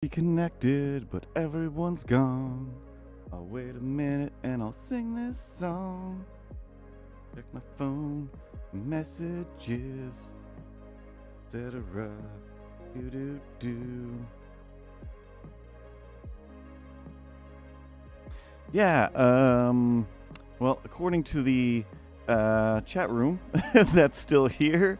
Be connected, but everyone's gone. I'll wait a minute and I'll sing this song. Check my phone, messages, etc. Do do do. Yeah. Well, according to the chat room that's still here.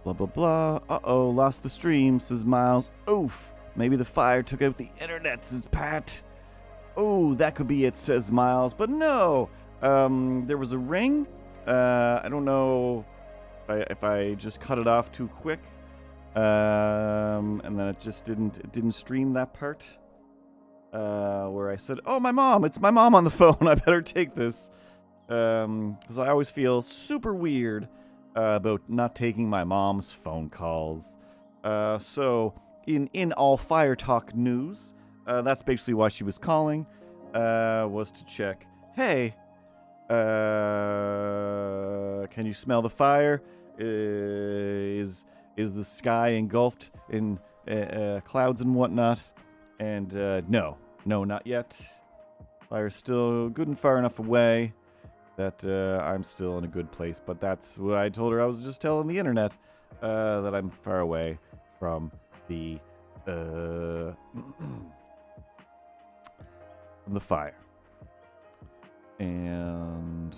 Blah, blah, blah. Uh-oh, lost the stream, says Miles. Oof, maybe the fire took out the internet, says Pat. Oh, that could be it, says Miles. But no, there was a ring. I don't know if I just cut it off too quick. And then it just didn't stream that part. Where I said, oh, my mom, it's my mom on the phone. I better take this. Because I always feel super weird about not taking my mom's phone calls. So, in all Fire Talk news, that's basically why she was calling, was to check, hey, can you smell the fire? Is the sky engulfed in clouds and whatnot? And no, not yet. Fire's still good and far enough away that I'm still in a good place, but that's what I told her. I was just telling the internet that I'm far away from the from the fire. And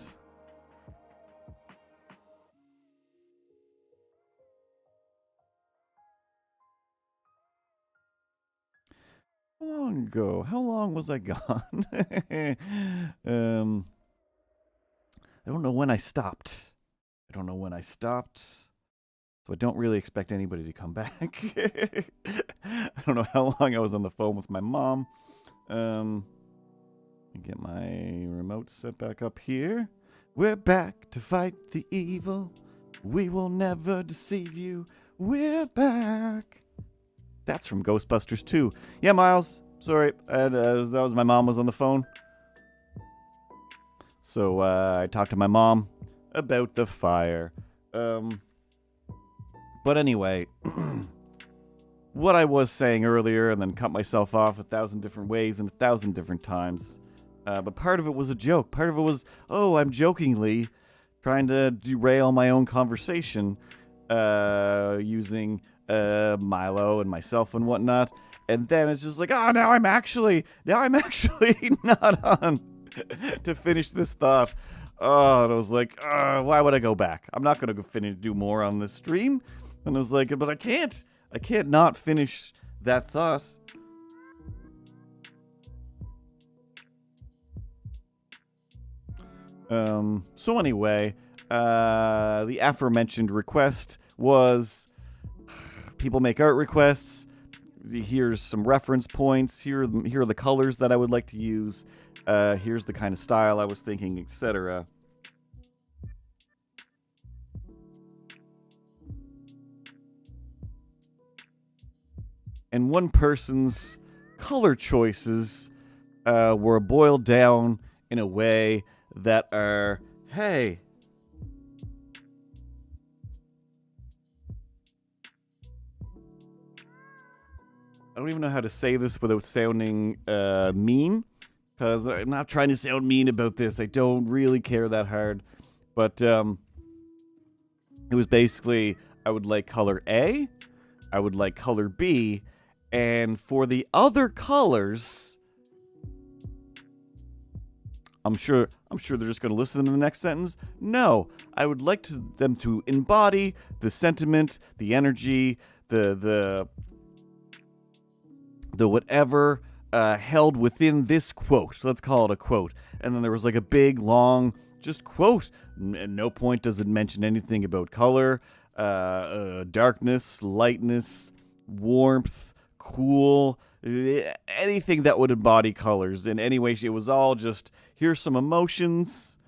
how long ago? How long was I gone? I don't know when I stopped. So I don't really expect anybody to come back. I don't know how long I was on the phone with my mom. Get my remote set back up here. We're back to fight the evil. We will never deceive you. We're back. That's from Ghostbusters 2. Yeah, Miles. Sorry, that was my mom was on the phone. So I talked to my mom about the fire. But anyway, what I was saying earlier and then cut myself off 1,000 different ways and 1,000 different times. But part of it was a joke. Part of it was, I'm jokingly trying to derail my own conversation using Milo and myself and whatnot. And then it's just like, now I'm actually not on to finish this thought. And I was like, why would I go back? I'm not going to do more on this stream. And I was like, but I can't not finish that thought. So anyway, the aforementioned request was people make art requests. Here's some reference points. Here are the colors that I would like to use. Here's the kind of style I was thinking, etc. And one person's color choices were boiled down in a way that are, hey, I don't even know how to say this without sounding mean, because I'm not trying to sound mean about this. I don't really care that hard. But it was basically, I would like color A, I would like color B, and for the other colors, I'm sure they're just going to listen to the next sentence. No, I would like them to embody the sentiment, the energy, the whatever held within this quote. So let's call it a quote. And then there was like a big, long, just quote. At no point does it mention anything about color, darkness, lightness, warmth, cool, anything that would embody colors in any way. It was all just, here's some emotions,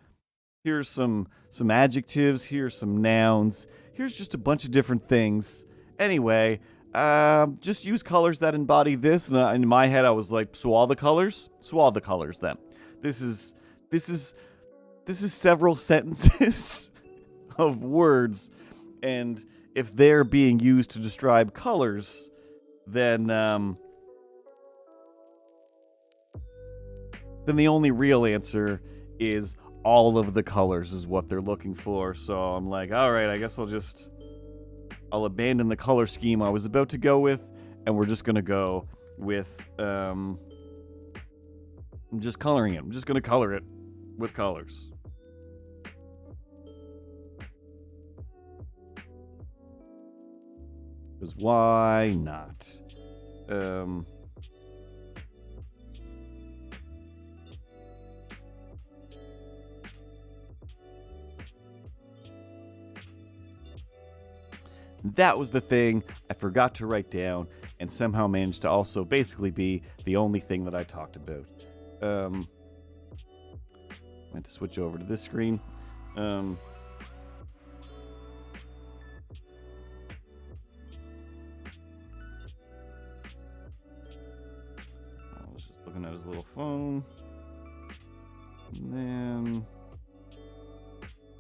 here's some adjectives, here's some nouns, here's just a bunch of different things. Anyway, just use colors that embody this. And in my head, I was like, so all the colors then. This is several sentences of words, and if they're being used to describe colors, then the only real answer is all of the colors is what they're looking for. So I'm like, all right, I guess I'll abandon the color scheme I was about to go with, and we're just gonna go with just coloring it. I'm just gonna color it with colors. Because why not? That was the thing I forgot to write down, and somehow managed to also basically be the only thing that I talked about. I had to switch over to this screen. I was just looking at his little phone. And then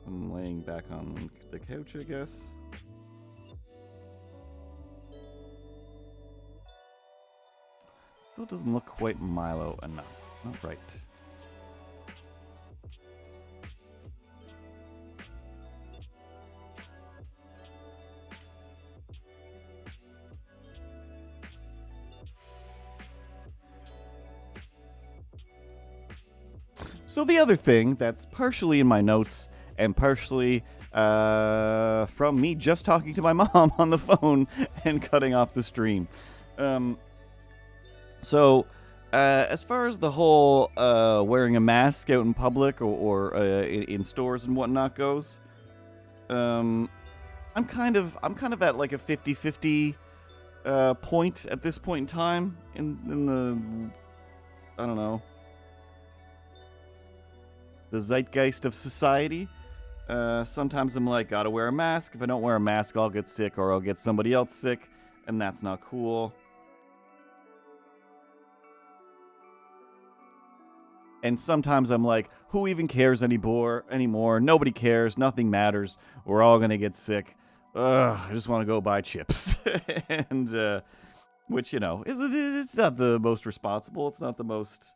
I'm laying back on the couch, I guess. Still doesn't look quite Milo enough. Not right. So the other thing that's partially in my notes and partially from me just talking to my mom on the phone and cutting off the stream. So, as far as the whole wearing a mask out in public or in stores and whatnot goes, I'm kind of at like a 50-50 point at this point in time in the, I don't know, the zeitgeist of society. Sometimes I'm like, gotta wear a mask. If I don't wear a mask, I'll get sick or I'll get somebody else sick, and that's not cool. And sometimes I'm like, who even cares anymore? Nobody cares. Nothing matters. We're all going to get sick. I just want to go buy chips. And, which, you know, it's not the most responsible. It's not the most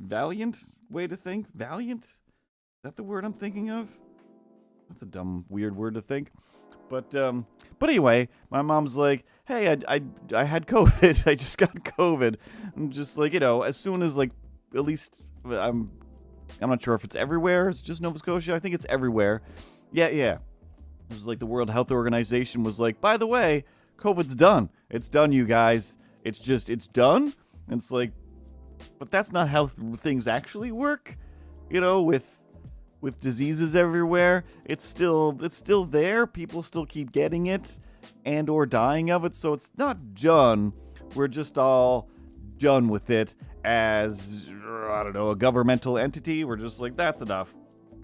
valiant way to think. Valiant? Is that the word I'm thinking of? That's a dumb, weird word to think. But anyway, my mom's like, hey, I had COVID. I just got COVID. I'm just like, you know, as soon as like, at least I'm not sure if it's everywhere. It's just Nova Scotia. I think it's everywhere. Yeah. It was like the World Health Organization was like, by the way, COVID's done. It's done, you guys. It's done. And it's like, but that's not how things actually work. You know, with diseases everywhere, it's still there. People still keep getting it and or dying of it, so it's not done. We're just all done with it as, I don't know, a governmental entity. We're just like, that's enough.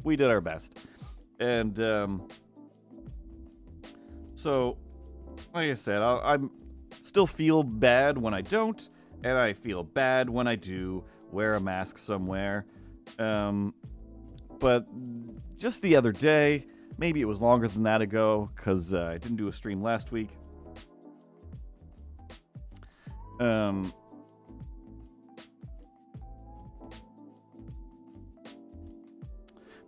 We did our best. And so, like I said, I still feel bad when I don't, and I feel bad when I do wear a mask somewhere. But just the other day, maybe it was longer than that ago, because I didn't do a stream last week. But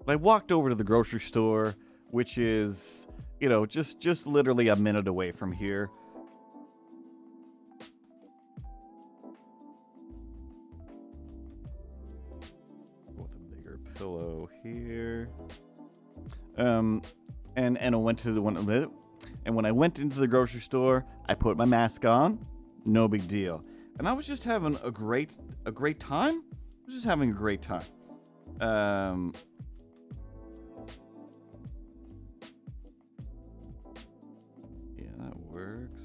I walked over to the grocery store, which is, you know, just literally a minute away from here. Pillow here. And I went to the one, and when I went into the grocery store, I put my mask on. No big deal. And I was just having a great time. I was just having a great time. Yeah, that works.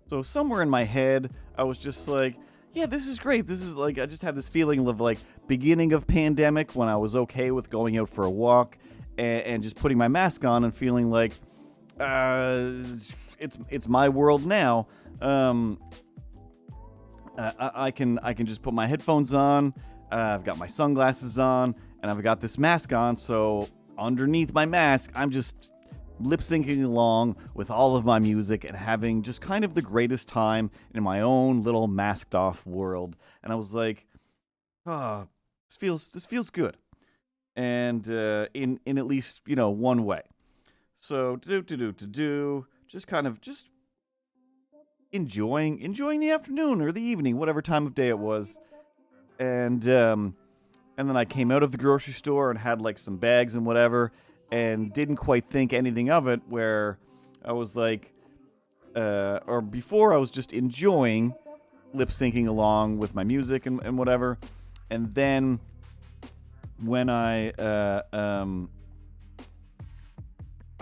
So somewhere in my head, I was just like, yeah, this is great. This is like, I just had this feeling of like beginning of pandemic when I was okay with going out for a walk and just putting my mask on and feeling like it's my world now. I can just put my headphones on. I've got my sunglasses on and I've got this mask on. So underneath my mask, I'm just lip syncing along with all of my music and having just kind of the greatest time in my own little masked off world. And I was like, ah, this feels good. And in at least, one way. So just kind of just enjoying the afternoon or the evening, whatever time of day it was. And then I came out of the grocery store and had like some bags and whatever, and didn't quite think anything of it, where I was like, or before I was just enjoying lip syncing along with my music and whatever. And then when I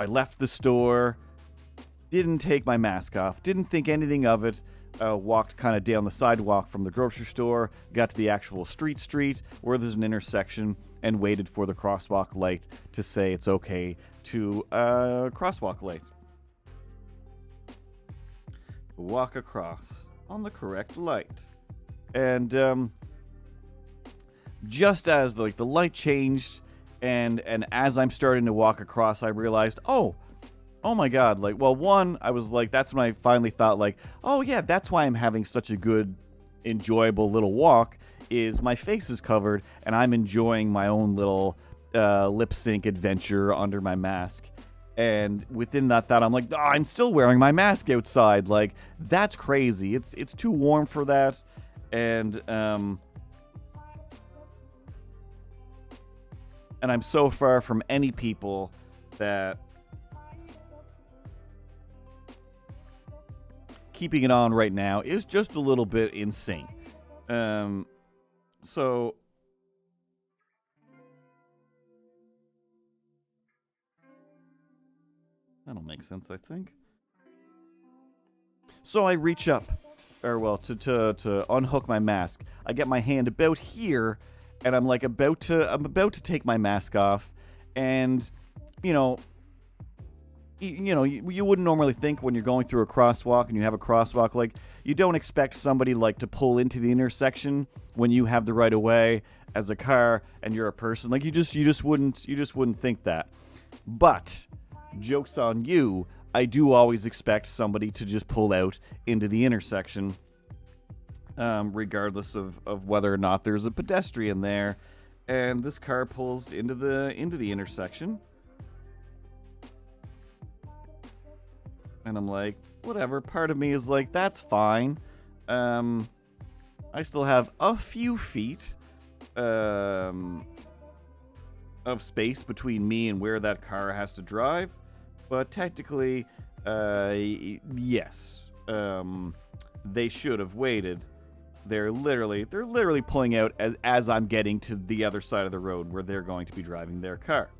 left the store, didn't take my mask off, didn't think anything of it, walked kind of down the sidewalk from the grocery store, got to the actual street where there's an intersection, and waited for the crosswalk light to say it's okay to crosswalk light. Walk across on the correct light. And just as the light changed, and as I'm starting to walk across, I realized, oh my God, one, I was like, that's when I finally thought, like, oh yeah, that's why I'm having such a good, enjoyable little walk, is my face is covered, and I'm enjoying my own little lip sync adventure under my mask. And within that thought, I'm like, oh, I'm still wearing my mask outside. Like, that's crazy. It's too warm for that. And I'm so far from any people that keeping it on right now is just a little bit insane. So that'll make sense, I think. So I reach up, to unhook my mask. I get my hand about here, and I'm like about to take my mask off, and you wouldn't normally think when you're going through a crosswalk and you have a crosswalk, like, you don't expect somebody like to pull into the intersection when you have the right of way as a car and you're a person. Like, you just wouldn't think that. But joke's on you, I do always expect somebody to just pull out into the intersection, regardless of whether or not there's a pedestrian there. And this car pulls into the intersection. And I'm like, whatever. Part of me is like, that's fine. I still have a few feet of space between me and where that car has to drive. But technically, yes. They should have waited. They're literally pulling out as I'm getting to the other side of the road where they're going to be driving their car.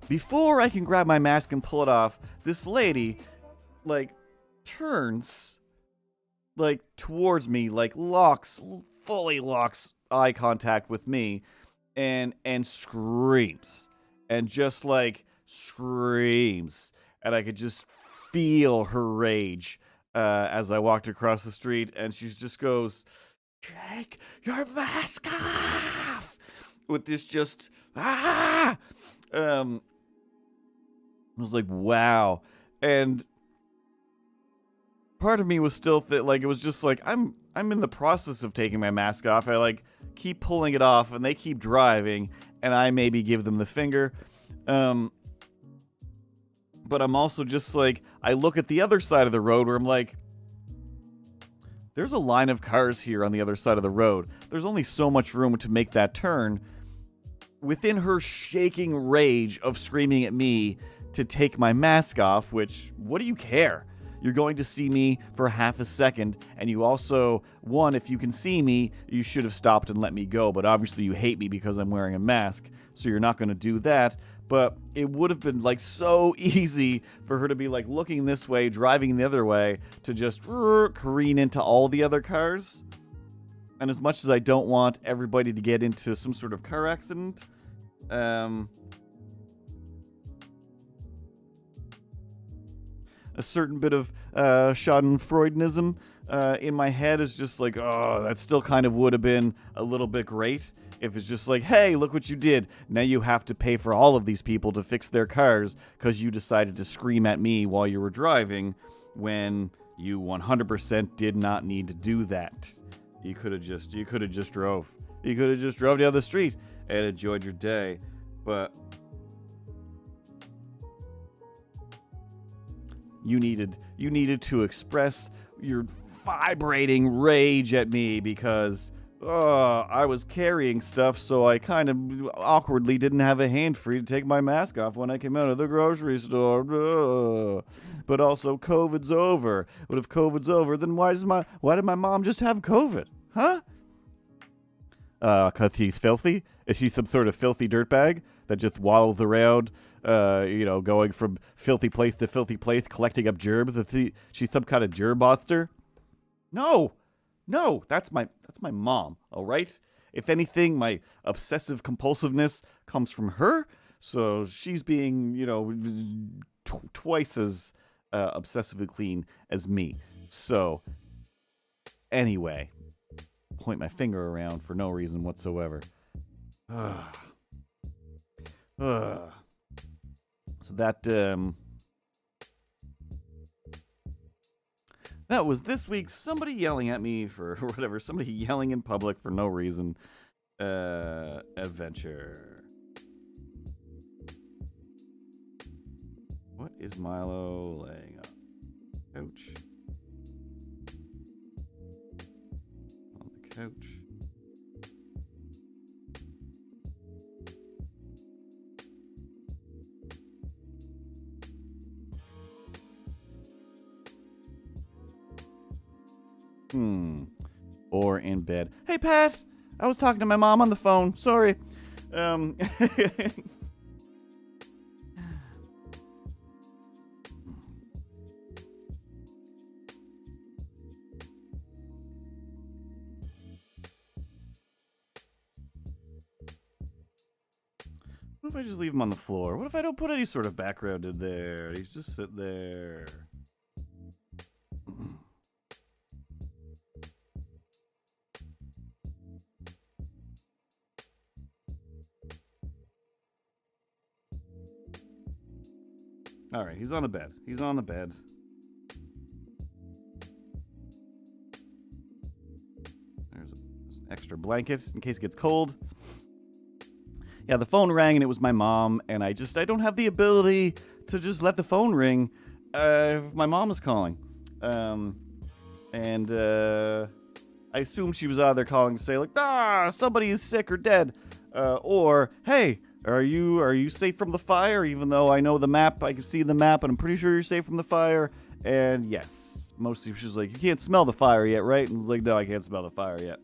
Before I can grab my mask and pull it off, this lady, turns, towards me, fully locks eye contact with me, and screams. And just, screams. And I could just feel her rage as I walked across the street, and she just goes, "Take your mask off!" With this just, ah! I was like, wow. And part of me was still it was just like, I'm in the process of taking my mask off. I keep pulling it off, and they keep driving, and I maybe give them the finger. But I'm also just I look at the other side of the road where I'm like, there's a line of cars here on the other side of the road. There's only so much room to make that turn. Within her shaking rage of screaming at me to take my mask off, which, what do you care? You're going to see me for half a second, and you also, one, if you can see me, you should have stopped and let me go, but obviously you hate me because I'm wearing a mask, so you're not going to do that. But it would have been so easy for her to be looking this way, driving the other way, to just careen into all the other cars. And as much as I don't want everybody to get into some sort of car accident, a certain bit of Schadenfreudeism in my head is just oh, that still kind of would have been a little bit great If it's just like, hey, look what you did. Now you have to pay for all of these people to fix their cars because you decided to scream at me while you were driving when you 100% did not need to do that. You could have just drove. You could have just drove down the street and enjoyed your day. But you needed to express your vibrating rage at me because I was carrying stuff, so I kind of awkwardly didn't have a hand free to take my mask off when I came out of the grocery store. But also, COVID's over. But if COVID's over, then why did my mom just have COVID? Huh? 'Cause he's filthy? Is she some sort of filthy dirtbag that just waddles around, going from filthy place to filthy place, collecting up germs? She's some kind of germ monster? No, that's my mom. All right. If anything, my obsessive compulsiveness comes from her, so she's being, twice as obsessively clean as me. So, anyway, point my finger around for no reason whatsoever. So that was this week's somebody yelling at me for whatever, somebody yelling in public for no reason adventure. What is Milo laying up? Couch. On the couch. Or in bed. Hey, Pat! I was talking to my mom on the phone. Sorry. What if I just leave him on the floor? What if I don't put any sort of background in there? He's just sitting there. All right, he's on the bed. He's on the bed. There's an extra blanket in case it gets cold. Yeah, the phone rang and it was my mom, and I don't have the ability to just let the phone ring if my mom is calling. And I assume she was either calling to say like, somebody is sick or dead, or hey, are you safe from the fire? Even though I know the map, I can see the map, and I'm pretty sure you're safe from the fire. And yes, mostly she's like, you can't smell the fire yet, right? And I was like, no, I can't smell the fire yet.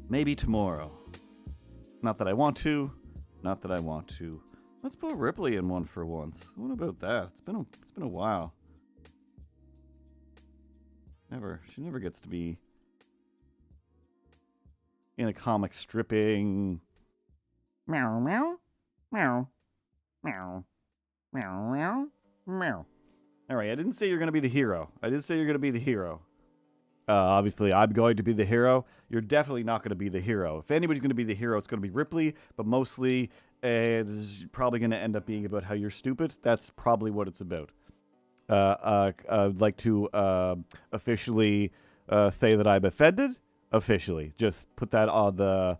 Maybe tomorrow. Not that I want to. Not that I want to. Let's put Ripley in one for once. What about that? It's been a while. She never gets to be in a comic stripping. Meow meow meow meow meow meow meow. All right, I didn't say you're gonna be the hero. Obviously, I'm going to be the hero. You're definitely not going to be the hero. If anybody's going to be the hero, it's going to be Ripley, but mostly this is probably going to end up being about how you're stupid. That's probably what it's about. I'd like to officially say that I'm offended. Officially. Just put that on the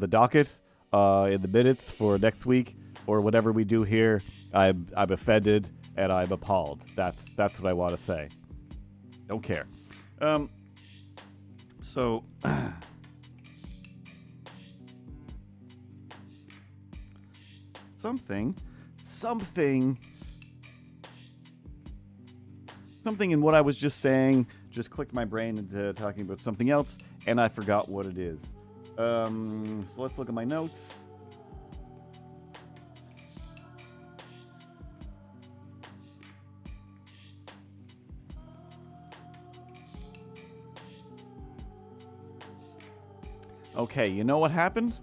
docket in the minutes for next week or whatever we do here. I'm offended and I'm appalled. That's what I want to say. Don't care. So, something in what I was just saying just clicked my brain into talking about something else, and I forgot what it is. So let's look at my notes. Okay, you know what happened?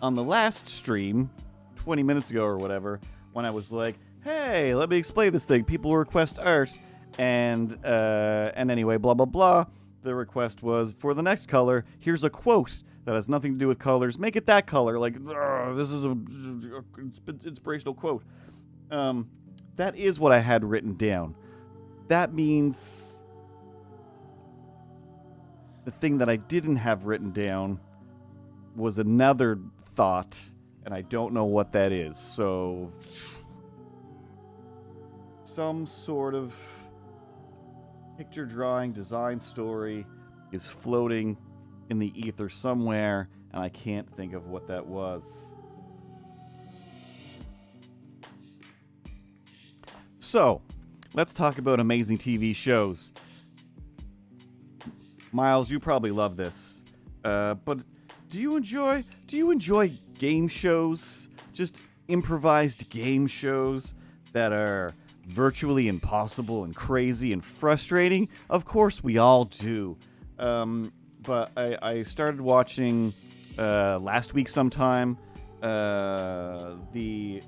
On the last stream, 20 minutes ago or whatever, when I was like, hey, let me explain this thing. People request art, and anyway, blah, blah, blah. the request was, for the next color, here's a quote that has nothing to do with colors. Make it that color. Like, this is a inspirational quote. That is what I had written down. That means the thing that I didn't have written down was another thought, and I don't know what that is. So, some sort of picture drawing, design story is floating in the ether somewhere, and I can't think of what that was. So, let's talk about amazing TV shows. Miles, you probably love this, but do you enjoy game shows? Just improvised game shows that are virtually impossible and crazy and frustrating? Of course we all do. But I started watching last week sometime I did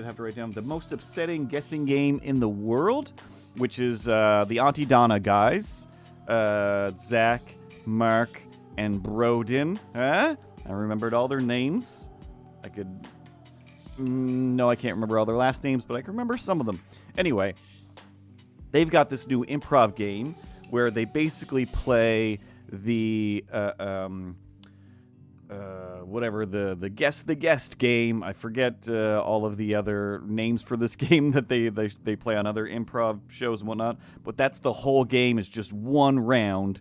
have to write down the most upsetting guessing game in the world, which is the Auntie Donna guys, Zach, Mark, and Broden. I remembered all their names. I can't remember all their last names, but I can remember some of them. Anyway, they've got this new improv game where they basically play the the guest game. I forget all of the other names for this game that they play on other improv shows and whatnot. But that's the whole game, is just one round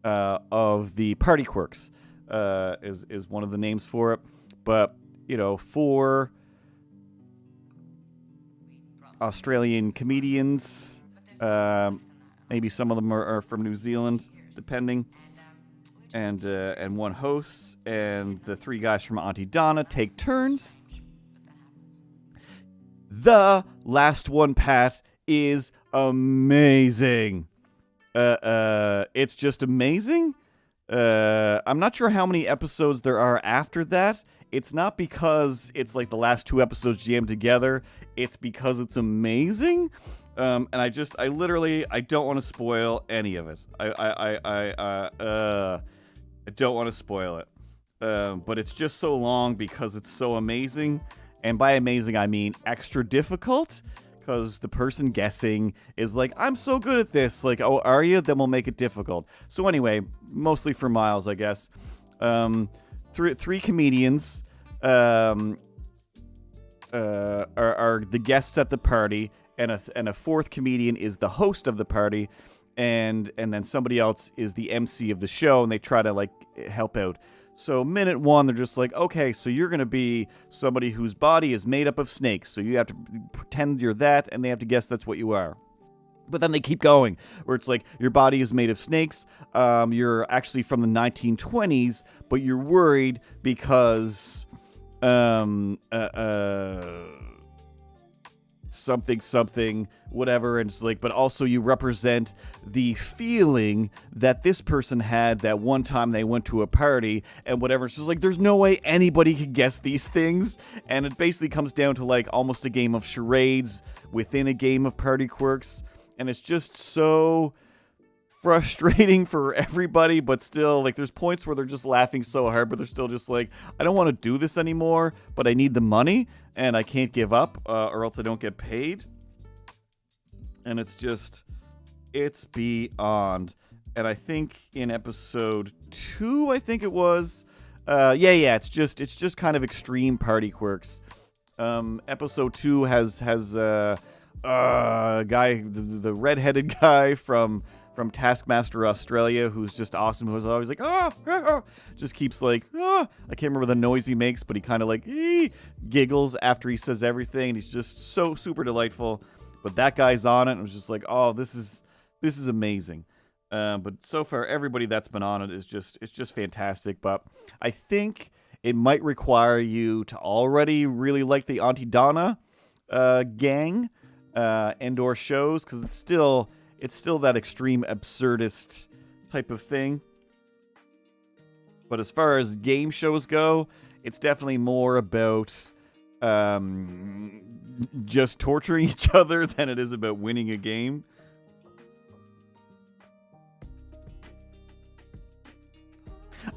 of the Party Quirks is one of the names for it. But for Australian comedians, maybe some of them are from New Zealand, depending. And one hosts, and the three guys from Auntie Donna take turns. The last one, Pat, is amazing. It's just amazing. I'm not sure how many episodes there are after that. It's not because it's like the last two episodes jammed together. It's because it's amazing. And I don't want to spoil any of it. I don't want to spoil it. But it's just so long because it's so amazing. And by amazing, I mean extra difficult. Because the person guessing is like, I'm so good at this. Like, oh, are you? Then we'll make it difficult. So anyway, mostly for Miles, I guess. Three comedians are the guests at the party. And a fourth comedian is the host of the party. And then somebody else is the MC of the show, and they try to help out. So minute one, they're just like, okay, so you're going to be somebody whose body is made up of snakes. So you have to pretend you're that, and they have to guess that's what you are. But then they keep going, where it's like, your body is made of snakes. You're actually from the 1920s, but you're worried because something, whatever, and it's like, but also you represent the feeling that this person had that one time they went to a party and whatever. It's just like, there's no way anybody could guess these things, and it basically comes down to almost a game of charades within a game of Party Quirks, and it's just so frustrating for everybody, but still, there's points where they're just laughing so hard, but they're still just like, I don't want to do this anymore, but I need the money, and I can't give up, or else I don't get paid. And it's beyond. And I think in episode 2, I think it was, it's just kind of extreme Party Quirks. Episode 2 has guy, the redheaded guy from Taskmaster Australia, who's just awesome, who's always like, just keeps I can't remember the noise he makes, but he kind of giggles after he says everything, and he's just so super delightful. But that guy's on it, and it was just like, oh, this is amazing. But so far, everybody that's been on it it's just fantastic. But I think it might require you to already really like the Auntie Donna gang and/or shows, because it's still that extreme absurdist type of thing. But as far as game shows go, it's definitely more about just torturing each other than it is about winning a game.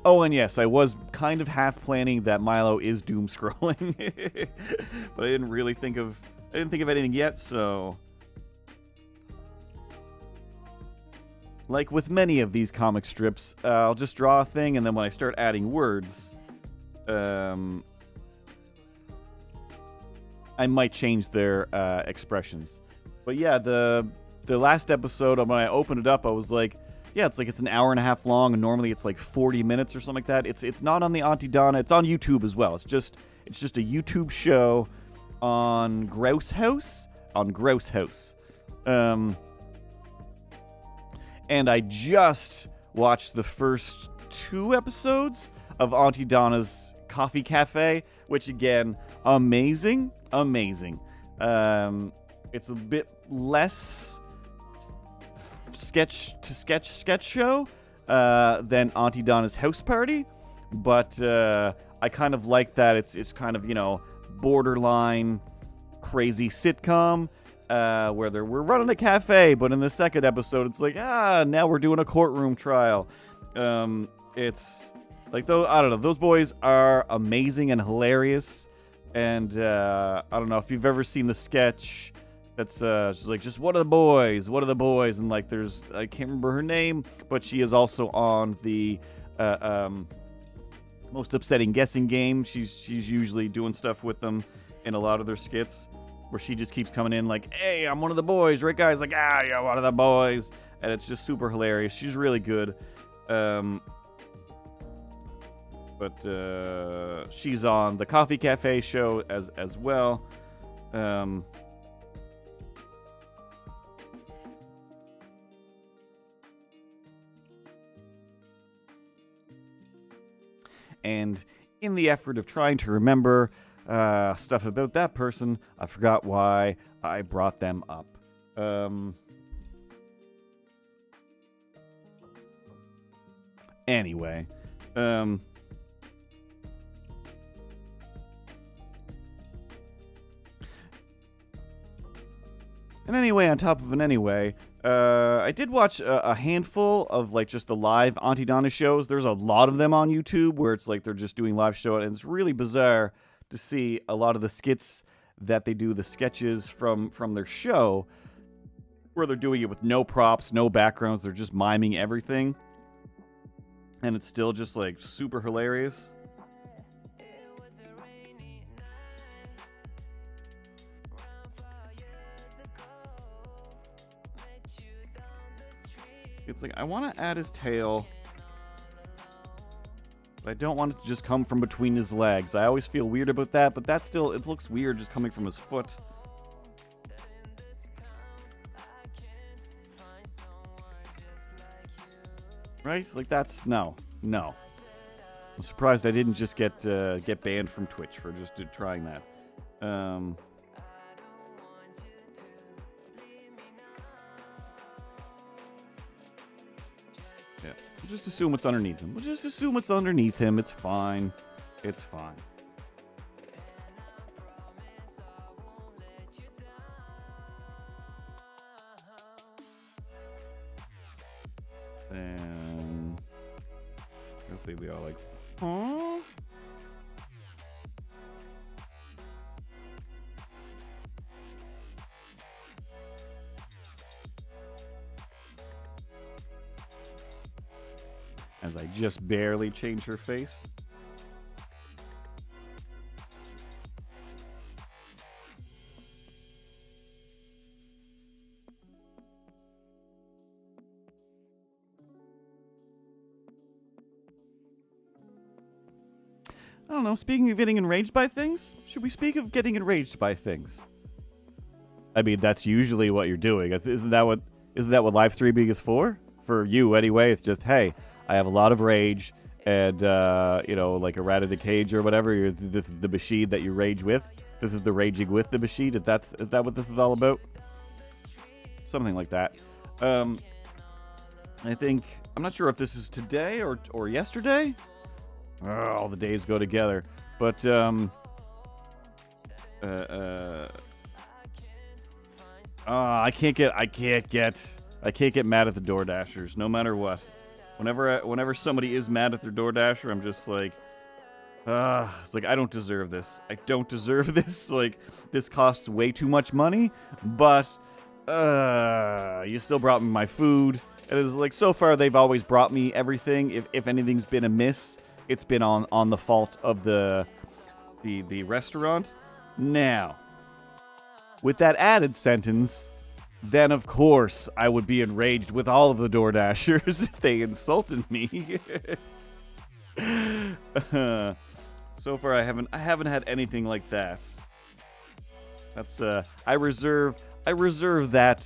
Oh, and yes, I was kind of half planning that Milo is doom scrolling, but I didn't think of anything yet. So, like with many of these comic strips, I'll just draw a thing, and then when I start adding words, I might change their expressions. But yeah, the last episode, when I opened it up, I was like, yeah, it's an hour and a half long, and normally it's like 40 minutes or something like that. It's not on the Auntie Donna. It's on YouTube as well. It's just a YouTube show on Grouse House. And I just watched the first 2 episodes of Auntie Donna's Coffee Cafe, which again, amazing. It's a bit less sketch show than Auntie Donna's House Party, but I kind of like that it's kind of, borderline crazy sitcom where we're running a cafe, but in the second episode it's like, now we're doing a courtroom trial. It's like, though, I don't know, those boys are amazing and hilarious, and I don't know if you've ever seen the sketch that's she's like, just what are the boys, and like there's, I can't remember her name, but she is also on the Most Upsetting Guessing Game. She's usually doing stuff with them in a lot of their skits, where she just keeps coming in like, hey, I'm one of the boys, right, guys? Like, you're one of the boys, and it's just super hilarious. She's really good. But she's on the Coffee Cafe show as well. And in the effort of trying to remember stuff about that person, I forgot why I brought them up. Anyway. And anyway, on top of an anyway, I did watch a handful of like just the live Auntie Donna shows. There's a lot of them on YouTube where it's like they're just doing live show, and it's really bizarre to see a lot of the skits that they do, the sketches from their show, where they're doing it with no props, no backgrounds. They're just miming everything, and it's still just like super hilarious. It's like, I want to add his tail, but I don't want it to just come from between his legs. I always feel weird about that, but that still, it looks weird just coming from his foot. Right? Like, that's, no. I'm surprised I didn't just get banned from Twitch for just trying that. Yeah. We'll just assume it's underneath him. It's fine. Then hopefully we all like, huh? As I just barely change her face. I don't know, speaking of getting enraged by things, should we speak of getting enraged by things? I mean, that's usually what you're doing. Isn't that what live streaming is for? For you, anyway. It's just, hey, I have a lot of rage, and, like a rat in a cage or whatever. This is the machine that you rage with. This is the raging with the machine. Is that what this is all about? Something like that. I think, I'm not sure if this is today or yesterday. All the days go together. But, I can't get mad at the DoorDashers, no matter what. Whenever somebody is mad at their DoorDasher, I'm just like, it's like, I don't deserve this. I don't deserve this. Like, this costs way too much money, but you still brought me my food. It is like, so far they've always brought me everything. If anything's been amiss, it's been on the fault of the restaurant. Now, with that added sentence, then of course I would be enraged with all of the DoorDashers if they insulted me. So far I haven't had anything like that. That's I reserve that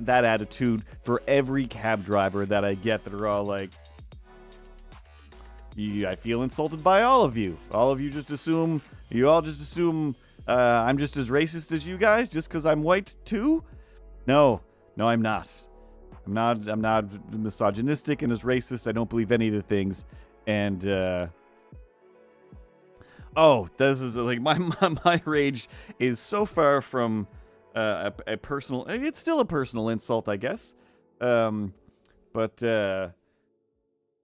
that attitude for every cab driver that I get that are all like, I feel insulted by all of you. All of you just assume I'm just as racist as you guys just because I'm white too? No, I'm not. I'm not misogynistic and as racist. I don't believe any of the things. And this is like my rage is so far from a personal. It's still a personal insult, I guess. But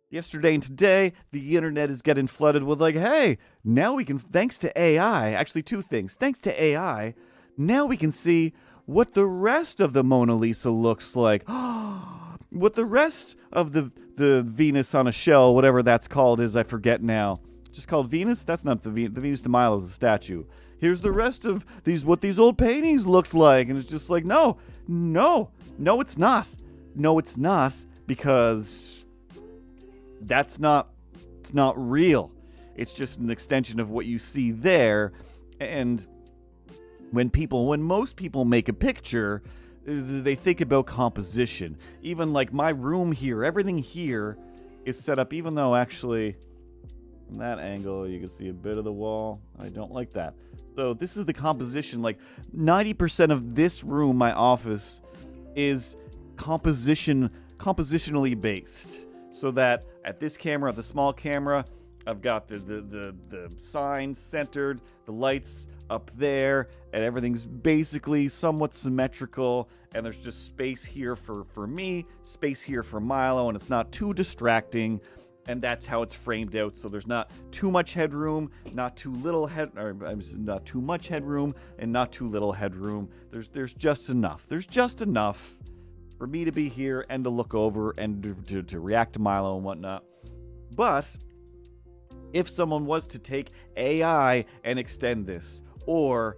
yesterday and today, the internet is getting flooded with like, hey, now we can, thanks to AI, actually two things. Thanks to AI, now we can see what the rest of the Mona Lisa looks like. What the rest of the Venus on a shell, whatever that's called is, I forget now. Just called Venus? That's not the Venus de Milo is a statue. Here's the rest of what these old paintings looked like. And it's just like, no, it's not. No, it's not, because it's not real. It's just an extension of what you see there. And when most people make a picture, they think about composition. Even like my room here, everything here is set up, even though actually from that angle you can see a bit of the wall. I don't like that. So this is the composition. Like 90% of this room, my office, is compositionally based. So that at this camera, at the small camera, I've got the sign centered, the lights up there, and everything's basically somewhat symmetrical, and there's just space here for me, space here for Milo, and it's not too distracting, and that's how it's framed out. So there's not too much headroom, not too much headroom, and not too little headroom. There's just enough. There's just enough for me to be here and to look over and to react to Milo and whatnot. But if someone was to take AI and extend this, or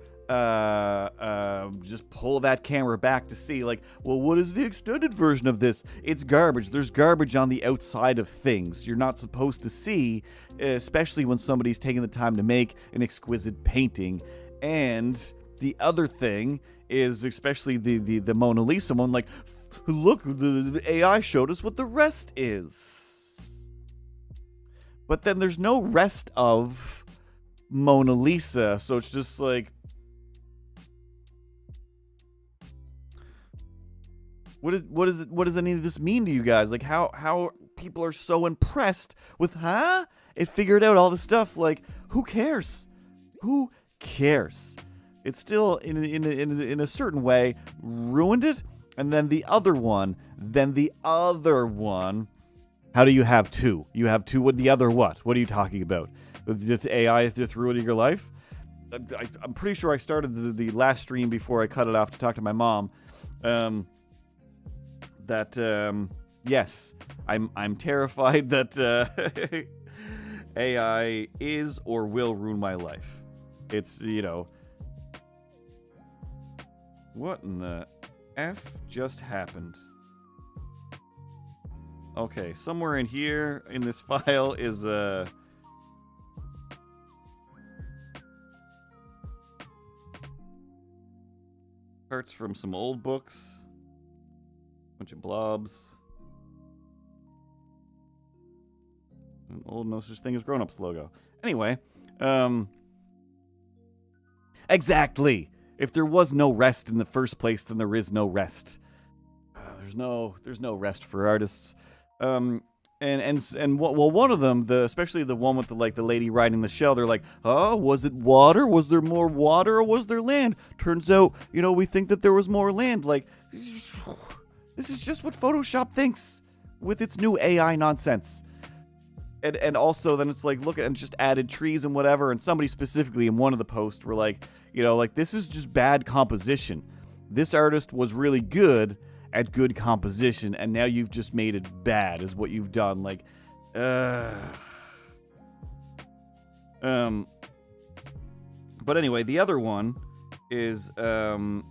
just pull that camera back to see, like, well, what is the extended version of this? It's garbage. There's garbage on the outside of things you're not supposed to see, especially when somebody's taking the time to make an exquisite painting. And the other thing is, especially the Mona Lisa one, like, look, the AI showed us what the rest is. But then there's no rest of Mona Lisa, so it's just like, what does any of this mean to you guys? Like, how people are so impressed with, it figured out all the stuff. Like, who cares? Who cares? It's still in a certain way ruined it. And then the other one. How do you have two? You have two with the other what? What are you talking about? The AI just ruining your life? I'm pretty sure I started the last stream before I cut it off to talk to my mom. Yes, I'm terrified that AI is or will ruin my life. It's, what in the F just happened? Okay, somewhere in here in this file is parts from some old books, bunch of blobs, an old no such thing as grown-ups logo. Anyway, exactly. If there was no rest in the first place, then there is no rest. There's no rest for artists. One of them, especially the one with the lady riding the shell, they're like, oh, was it water? Was there more water, or was there land? Turns out, we think that there was more land. Like, this is just what Photoshop thinks. with its new AI nonsense. And also then it's like, look at, and just added trees and whatever, and somebody specifically in one of the posts were like, like, this is just bad composition. This artist was really good at good composition, and now you've just made it bad is what you've done. Like, but anyway, the other one is, how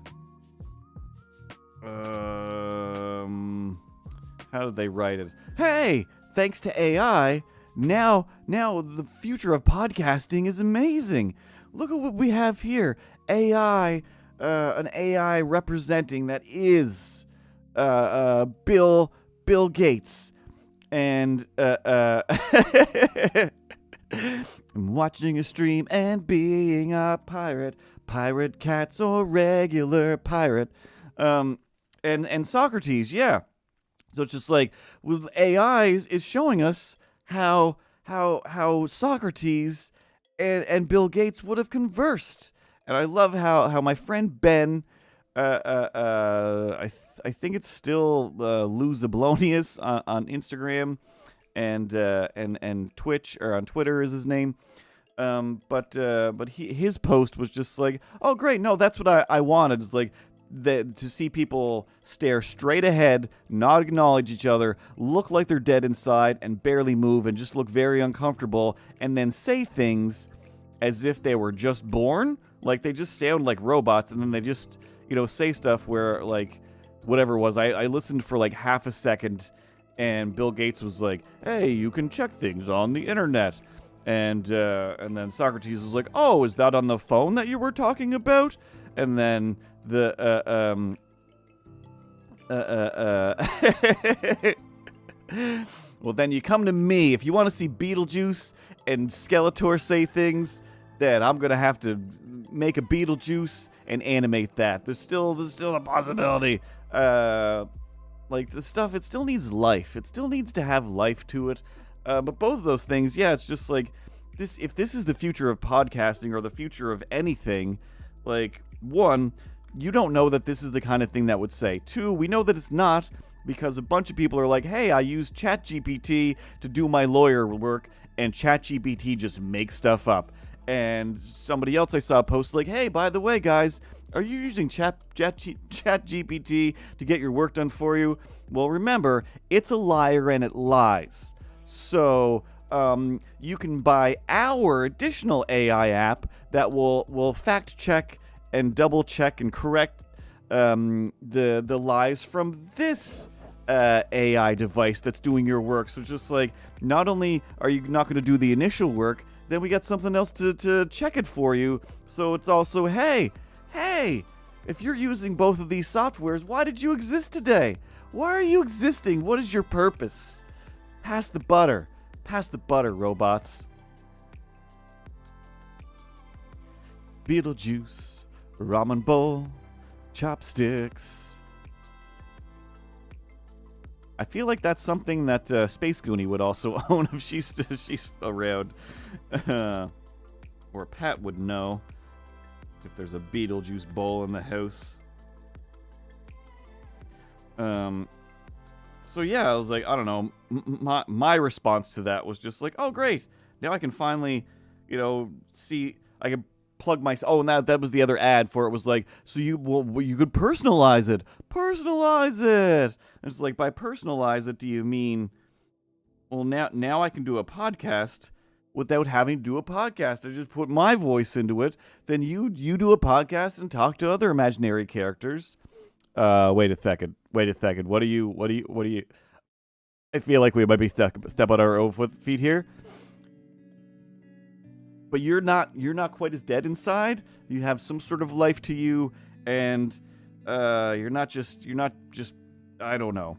did they write it? Hey, thanks to AI, now the future of podcasting is amazing. Look at what we have here. AI, an AI representing that is Bill Gates. And I'm watching a stream and being a pirate cats or regular pirate. And Socrates, yeah. So it's just like, with AI is showing us how Socrates and Bill Gates would have conversed. And I love how my friend Ben, I think it's still Lou Zablonius on Instagram and Twitch, or on Twitter is his name. But his post was just like, oh great, no, that's what I wanted. It's like to see people stare straight ahead, not acknowledge each other, look like they're dead inside, and barely move, and just look very uncomfortable, and then say things as if they were just born. Like, they just sound like robots, and then they just, say stuff where, like, whatever it was. I listened for like half a second, and Bill Gates was like, hey, you can check things on the internet. And then Socrates is like, oh, is that on the phone that you were talking about? And then well, then you come to me. If you want to see Beetlejuice and Skeletor say things, then I'm going to have to make a Beetlejuice and animate that. There's still a possibility. Like, the stuff, it still needs life. It still needs to have life to it. But both of those things, yeah, it's just like, this. If this is the future of podcasting or the future of anything, like, one, you don't know that this is the kind of thing that would say. Two, we know that it's not, because a bunch of people are like, hey, I use ChatGPT to do my lawyer work, and ChatGPT just makes stuff up. And somebody else I saw post like, hey, by the way, guys, are you using ChatGPT to get your work done for you? Well, remember, it's a liar and it lies. So you can buy our additional AI app that will fact check and double check and correct the lies from this AI device that's doing your work. So it's just like, not only are you not going to do the initial work, then we got something else to check it for you. So it's also, hey, if you're using both of these softwares, why did you exist today? Why are you existing? What is your purpose? Pass the butter. Pass the butter, robots. Beetlejuice, ramen bowl, chopsticks. I feel like that's something that Space Goonie would also own if she's around. Or Pat would know if there's a Beetlejuice bowl in the house. So yeah, I was like, I don't know. My response to that was just like, oh great, now I can finally, see. I can plug my. Oh, and that was the other ad for it. Was like, so you could personalize it. Personalize it. And it's like, by personalize it, do you mean? Well, now I can do a podcast without having to do a podcast. I just put my voice into it. Then you do a podcast and talk to other imaginary characters. Wait a second. What do you? I feel like we might be step on our own feet here. But you're not quite as dead inside. You have some sort of life to you, and you're not just. I don't know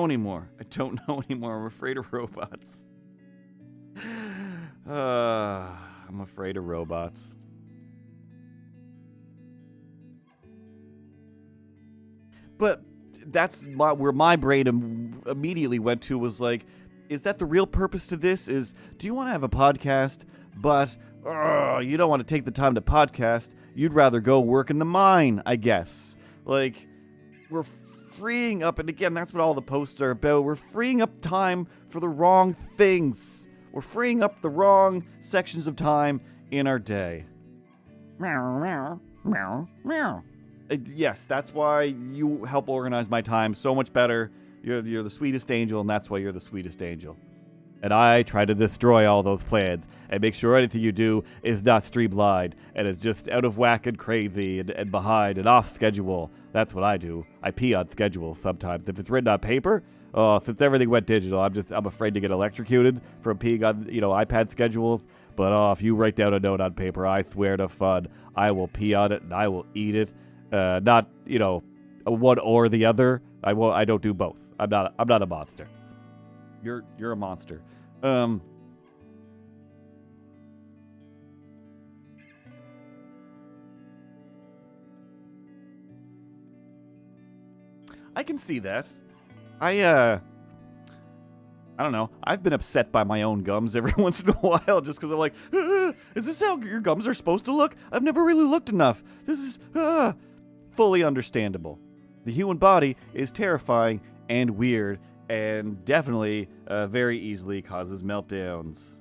anymore. I'm afraid of robots. I'm afraid of robots. But that's where my brain immediately went to, was like, is that the real purpose to this? Is, do you want to have a podcast, but you don't want to take the time to podcast? You'd rather go work in the mine, I guess. Like, we're freeing up, and again, that's what all the posts are about. We're freeing up time for the wrong things. We're freeing up the wrong sections of time in our day. Meow, meow, meow, meow. Yes, that's why you help organize my time so much better. You're the sweetest angel, and that's why you're the sweetest angel. And I try to destroy all those plans and make sure anything you do is not streamlined and is just out of whack and crazy and behind and off schedule. That's what I do. I pee on schedule sometimes. If it's written on paper, since everything went digital, I'm afraid to get electrocuted from peeing on, iPad schedules. But if you write down a note on paper, I swear to fun, I will pee on it and I will eat it. Not, one or the other. I don't do both. I'm not a monster. You're a monster. I can see that. I don't know. I've been upset by my own gums every once in a while just because I'm like, is this how your gums are supposed to look? I've never really looked enough. This is fully understandable. The human body is terrifying and weird and definitely very easily causes meltdowns.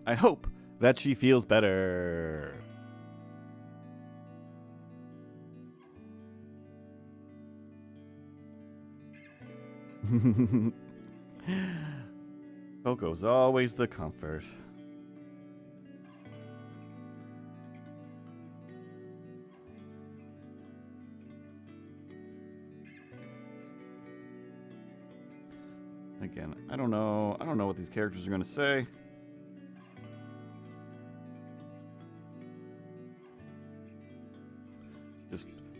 I hope that she feels better. Coco's always the comfort. Again, I don't know what these characters are going to say.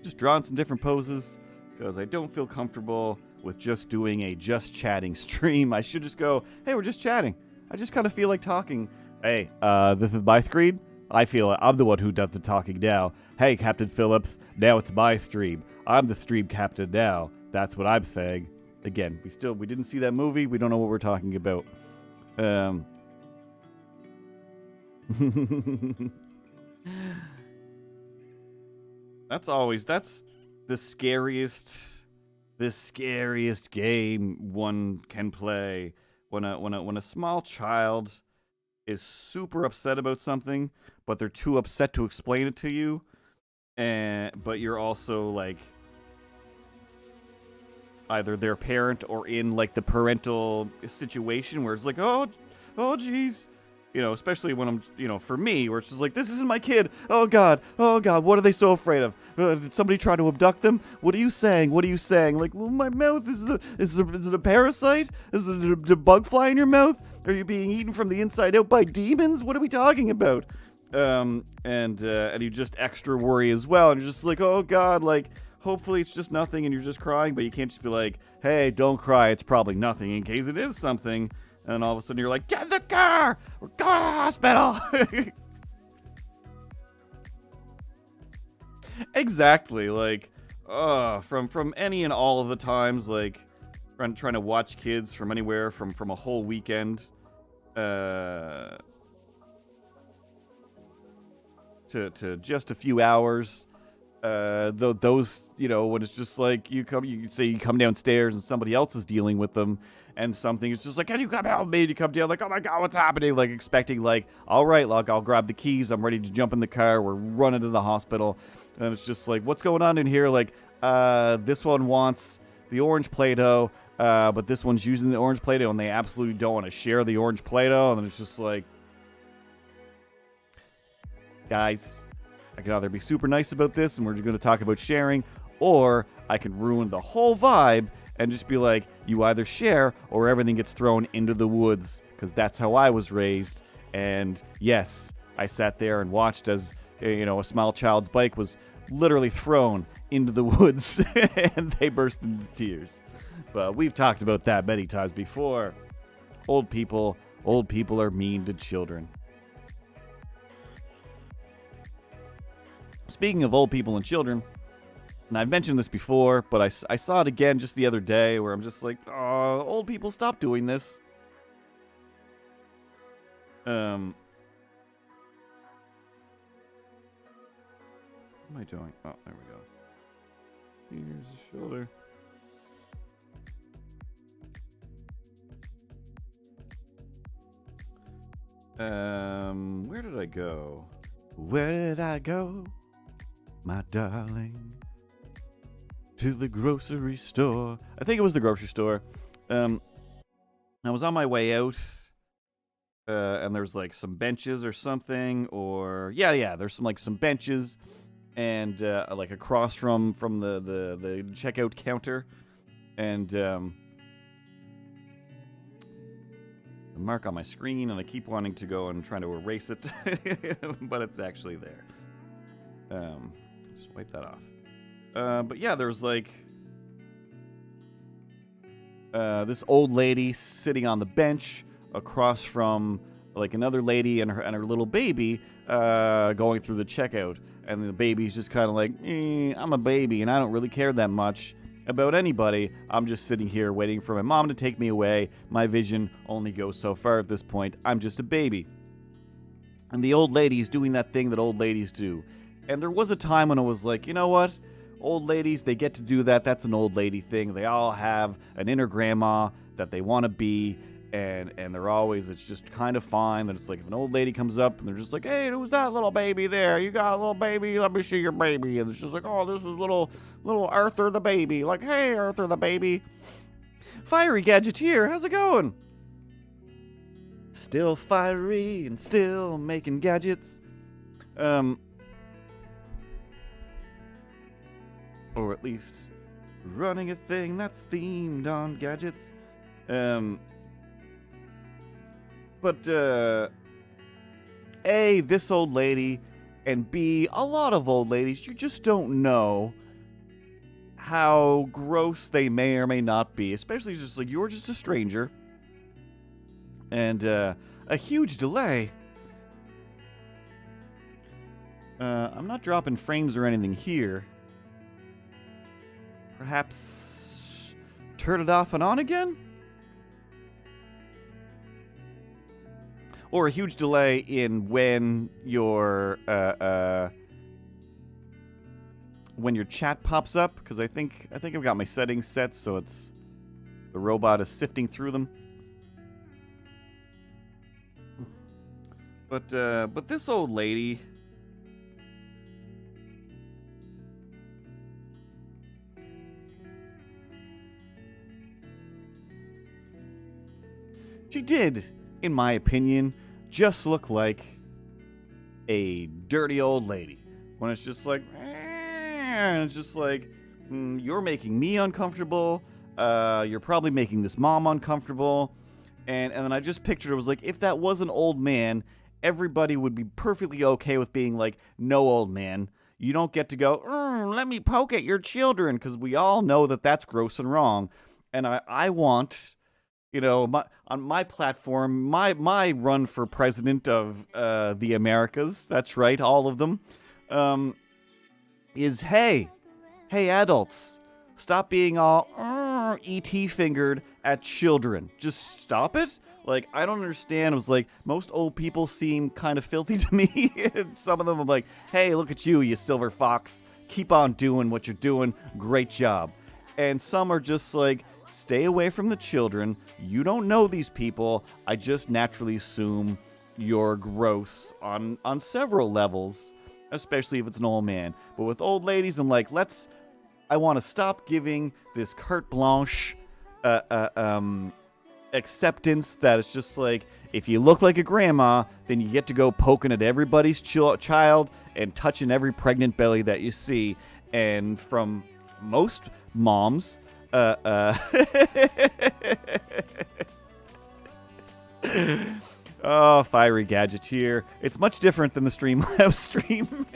Just drawing some different poses because I don't feel comfortable with just doing a just chatting stream. I should just go, hey, we're just chatting. I just kind of feel like talking. Hey, this is my screen. I feel I'm the one who does the talking now. Hey, Captain Phillips, now it's my stream. I'm the stream captain now. That's what I'm saying. Again, we didn't see that movie. We don't know what we're talking about. That's the scariest game one can play when a small child is super upset about something, but they're too upset to explain it to you, but you're also like either their parent or in like the parental situation where it's like, oh geez, especially when I'm, for me, where it's just like, this isn't my kid. Oh God, what are they so afraid of? Did somebody try to abduct them? What are you saying? Like, well, my mouth is it a parasite? Is the bug fly in your mouth? Are you being eaten from the inside out by demons? What are we talking about? And you just extra worry as well, and you're just like, oh God, like, hopefully it's just nothing and you're just crying, but you can't just be like, hey, don't cry, it's probably nothing, in case it is something. And all of a sudden you're like, get in the car! We're going to the hospital! Exactly, like, from any and all of the times, like, trying to watch kids from anywhere from a whole weekend, to just a few hours. Those, when it's just like you come downstairs and somebody else is dealing with them and something, it's just like, can you come help me? And you come down like, oh my God, what's happening? Like expecting like, all right, look, I'll grab the keys. I'm ready to jump in the car. We're running to the hospital. And it's just like, what's going on in here? Like, this one wants the orange Play-Doh, but this one's using the orange Play-Doh and they absolutely don't want to share the orange Play-Doh. And then it's just like, guys, I can either be super nice about this and we're just going to talk about sharing, or I can ruin the whole vibe and just be like, you either share or everything gets thrown into the woods, because that's how I was raised. And yes, I sat there and watched as, a small child's bike was literally thrown into the woods and they burst into tears. But we've talked about that many times before. Old people are mean to children. Speaking of old people and children, and I've mentioned this before, but I saw it again just the other day where I'm just like, oh, old people, stop doing this. What am I doing? Oh, there we go. Here's the shoulder. Where did I go? Where did I go, my darling? To the grocery store. I think it was the grocery store. I was on my way out, and there's like some benches or something, or yeah, there's some benches, and like across from the checkout counter, and a mark on my screen, and I keep wanting to go and trying to erase it, but it's actually there. Just wipe that off. But yeah, there's like this old lady sitting on the bench across from like another lady and her little baby going through the checkout, and the baby's just kind of like, I'm a baby and I don't really care that much about anybody. I'm just sitting here waiting for my mom to take me away. My vision only goes so far at this point. I'm just a baby. And the old lady's doing that thing that old ladies do. And there was a time when I was like, you know what? Old ladies, they get to do that. That's an old lady thing. They all have an inner grandma that they want to be. And they're always, it's just kind of fine that it's like if an old lady comes up and they're just like, hey, who's that little baby there? You got a little baby? Let me see your baby. And it's just like, oh, this is little Arthur the baby. Like, hey, Arthur the baby. Fiery Gadgeteer, how's it going? Still fiery and still making gadgets. Or at least running a thing that's themed on gadgets. But, A, this old lady, and B, a lot of old ladies, you just don't know how gross they may or may not be. Especially just like, you're just a stranger. And, a huge delay. I'm not dropping frames or anything here. Perhaps turn it off and on again? Or a huge delay in when your chat pops up, because I think I've got my settings set so it's the robot is sifting through them. But this old lady, she did, in my opinion, just look like a dirty old lady. When it's just like, and it's just like, you're making me uncomfortable. You're probably making this mom uncomfortable. And then I just pictured it was like, if that was an old man, everybody would be perfectly okay with being like, no, old man. You don't get to go, let me poke at your children, because we all know that that's gross and wrong. And I want, you know, on my platform, my run for president of the Americas, that's right, all of them, is, hey adults, stop being all E.T. fingered at children. Just stop it. Like, I don't understand. It was like, most old people seem kind of filthy to me. Some of them are like, hey, look at you silver fox. Keep on doing what you're doing. Great job. And some are just like, stay away from the children. You don't know these people. I just naturally assume you're gross on several levels, especially if it's an old man. But with old ladies, I'm like, I want to stop giving this carte blanche acceptance that it's just like, if you look like a grandma, then you get to go poking at everybody's child and touching every pregnant belly that you see. And from most moms, oh, Fiery Gadgeteer. It's much different than the Streamlabs stream.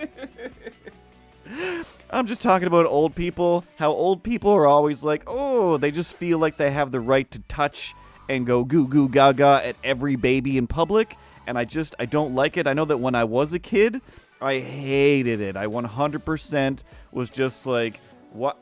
I'm just talking about old people. How old people are always like, oh, they just feel like they have the right to touch and go goo goo gaga at every baby in public. And I don't like it. I know that when I was a kid, I hated it. I 100% was just like, what?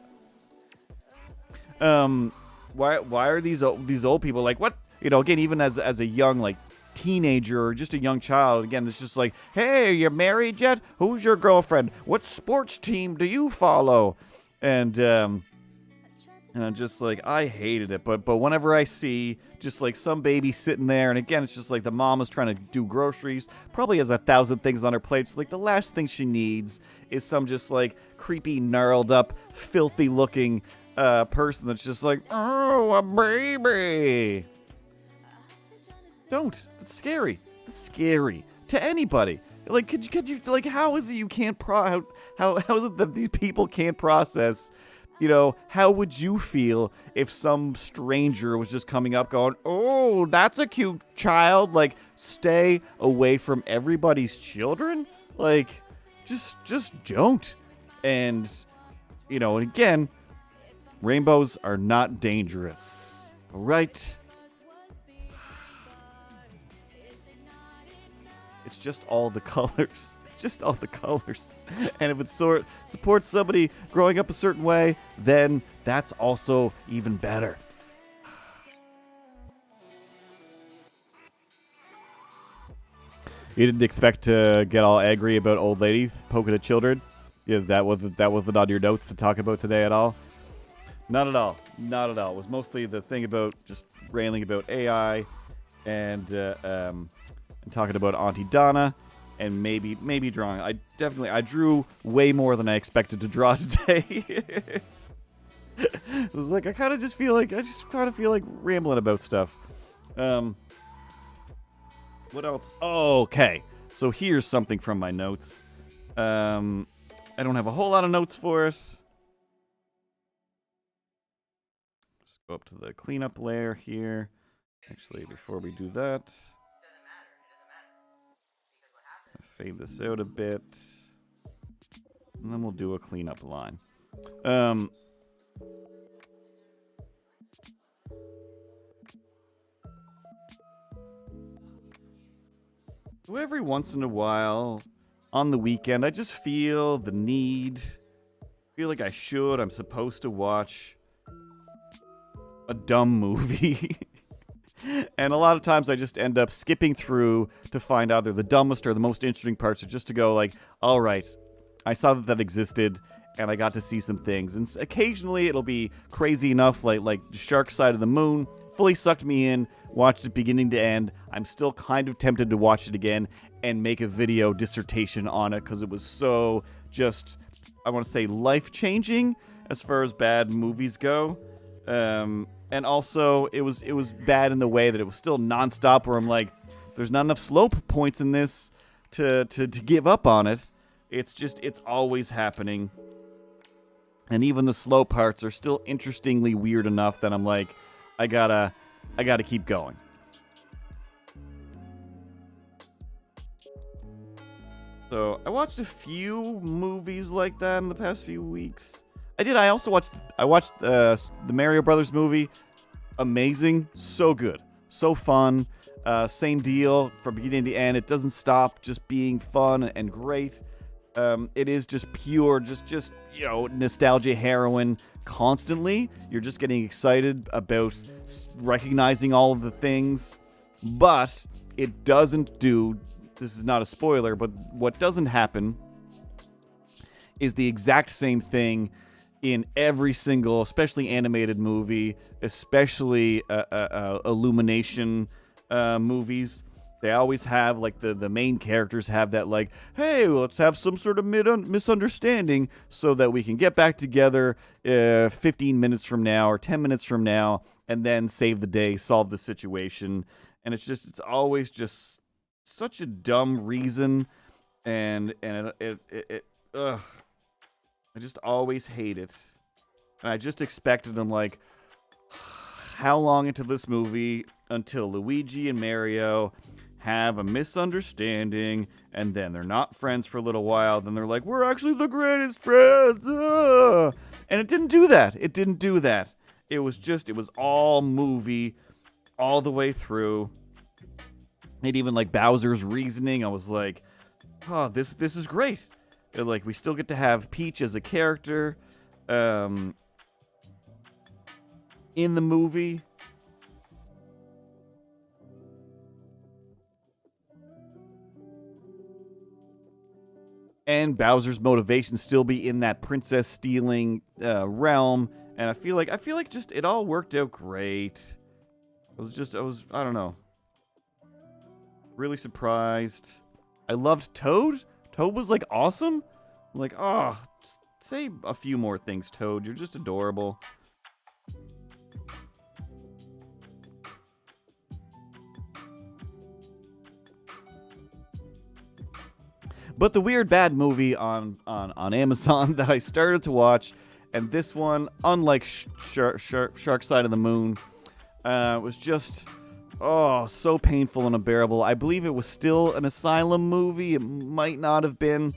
Why are these old people like, what? You know, again, even as a young, like, teenager or just a young child. Again, it's just like, hey, you married yet? Who's your girlfriend? What sports team do you follow? And I'm just like, I hated it. But whenever I see just like some baby sitting there, and again, it's just like the mom is trying to do groceries, probably has 1,000 things on her plate. It's like the last thing she needs is some just like creepy, gnarled up, filthy looking person that's just like, oh, a baby. Don't. That's scary. That's scary to anybody. Like, could you like, how is it you can't how is it that these people can't process? You know, how would you feel if some stranger was just coming up going, oh, that's a cute child. Like, stay away from everybody's children. Like, just don't. And, you know, and again, rainbows are not dangerous. All right? It's just all the colors. Just all the colors. And if it supports somebody growing up a certain way, then that's also even better. You didn't expect to get all angry about old ladies poking at children? Yeah, that wasn't on your notes to talk about today at all? Not at all. Not at all. It was mostly the thing about just railing about AI and talking about Auntie Donna. And maybe drawing. I drew way more than I expected to draw today. It was like I just feel like rambling about stuff. What else? Oh, okay. So here's something from my notes. I don't have a whole lot of notes for us. Just go up to the cleanup layer here. Actually, before we do that, fade this out a bit, and then we'll do a cleanup line. So every once in a while, on the weekend, I just feel the need, feel like I'm supposed to watch a dumb movie. And a lot of times I just end up skipping through to find either the dumbest or the most interesting parts, or just to go like, all right, I saw that existed, and I got to see some things. And occasionally it'll be crazy enough, like Shark Side of the Moon, fully sucked me in, watched it beginning to end. I'm still kind of tempted to watch it again and make a video dissertation on it, because it was so just, I want to say, life-changing as far as bad movies go. And also, it was bad in the way that it was still nonstop, where I'm like, there's not enough slope points in this to give up on it. It's always happening. And even the slow parts are still interestingly weird enough that I'm like, I gotta keep going. So, I watched a few movies like that in the past few weeks. I also watched the Mario Brothers movie. Amazing. So good. So fun. Same deal from beginning to end. It doesn't stop just being fun and great. It is just pure, just nostalgia heroin constantly. You're just getting excited about recognizing all of the things. But it doesn't do, this is not a spoiler, but what doesn't happen is the exact same thing in every single, especially animated movie, especially Illumination movies. They always have, like, the main characters have that, like, hey, let's have some sort of misunderstanding so that we can get back together 15 minutes from now or 10 minutes from now and then save the day, solve the situation. And it's always just such a dumb reason, and ugh. I just always hate it. And I just expected them, like, how long into this movie until Luigi and Mario have a misunderstanding, and then they're not friends for a little while, then they're like, we're actually the greatest friends. And it didn't do that. It was all movie all the way through. And even like Bowser's reasoning, I was like, oh, this is great. Like, we still get to have Peach as a character in the movie. and Bowser's motivation still be in that princess stealing realm. And I feel like just it all worked out great. I don't know, really surprised. I loved Toad. Toad was like awesome. I'm like, oh, just say a few more things, Toad. You're just adorable. But the Weird Bad movie on Amazon that I started to watch, and this one, unlike Shark Side of the Moon, was just, oh, so painful and unbearable. I believe it was still an Asylum movie. It might not have been.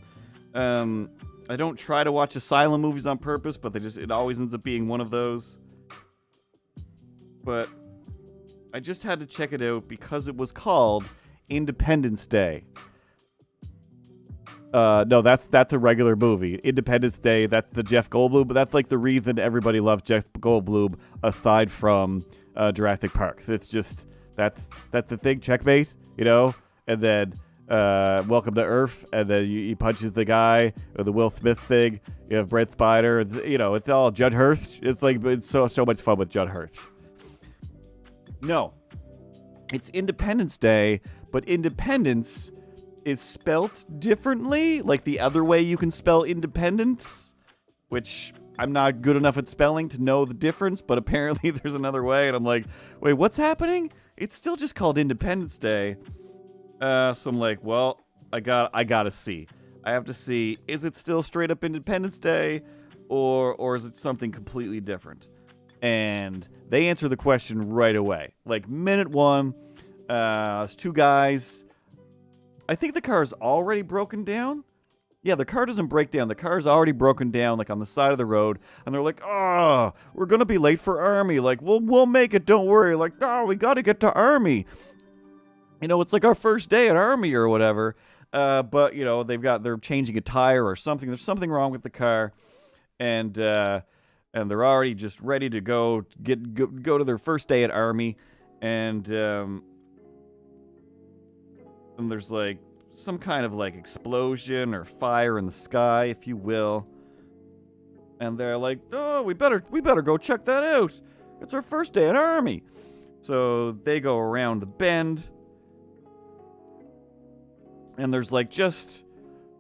I don't try to watch Asylum movies on purpose, but it always ends up being one of those. But I just had to check it out because it was called Independence Day. No, that's a regular movie. Independence Day, that's the Jeff Goldblum, but that's like the reason everybody loves Jeff Goldblum aside from Jurassic Park. It's just that's the thing, checkmate, you know? And then Welcome to Earth, and then he punches the guy with the Will Smith thing. You have Brent Spiner, it's all Judd Hirsch. It's so much fun with Judd Hirsch. No. It's Independence Day, but independence is spelt differently, like the other way you can spell independence, which I'm not good enough at spelling to know the difference, but apparently there's another way, and I'm like, wait, what's happening? It's still just called Independence Day. So I'm like, well, I gotta see. I have to see, is it still straight up Independence Day, or is it something completely different? And they answer the question right away. Like, minute one, it's two guys. I think the car's already broken down. Yeah, the car doesn't break down. The car's already broken down, like on the side of the road. And they're like, oh, we're gonna be late for Army. Like, we'll make it, don't worry. Like, oh, we gotta get to Army. It's like our first day at Army or whatever. But, they're changing a tire or something. There's something wrong with the car. And they're already just ready to go to their first day at Army. And there's like some kind of like explosion or fire in the sky, if you will. And they're like, oh, we better go check that out. It's our first day at Army. So they go around the bend. And there's like just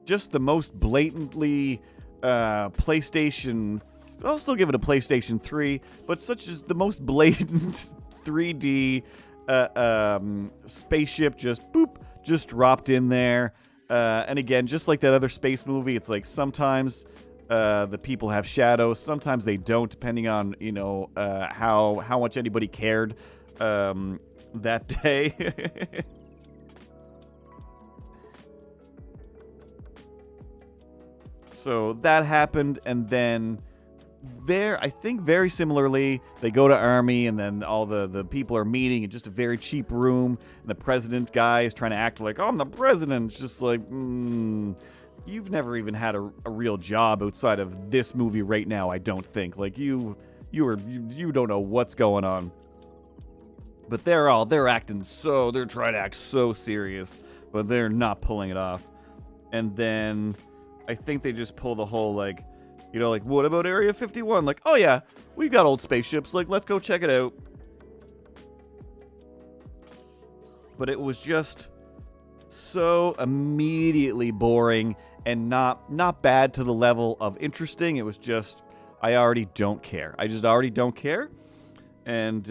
the most blatantly PlayStation. I'll still give it a PlayStation 3, but such as the most blatant 3D spaceship just dropped in there. And again, just like that other space movie, it's like sometimes the people have shadows, sometimes they don't, depending on how much anybody cared that day. So that happened, and then I think very similarly, they go to Army, and then all the people are meeting in just a very cheap room, and the president guy is trying to act like, oh, I'm the president. It's just like, you've never even had a real job outside of this movie right now, I don't think. Like, you don't know what's going on. But they're acting they're trying to act so serious, but they're not pulling it off. And then I think they just pull the whole, like, what about Area 51? Like, oh yeah, we've got old spaceships. Like, let's go check it out. But it was just so immediately boring and not bad to the level of interesting. It was just, I already don't care. I just already don't care. And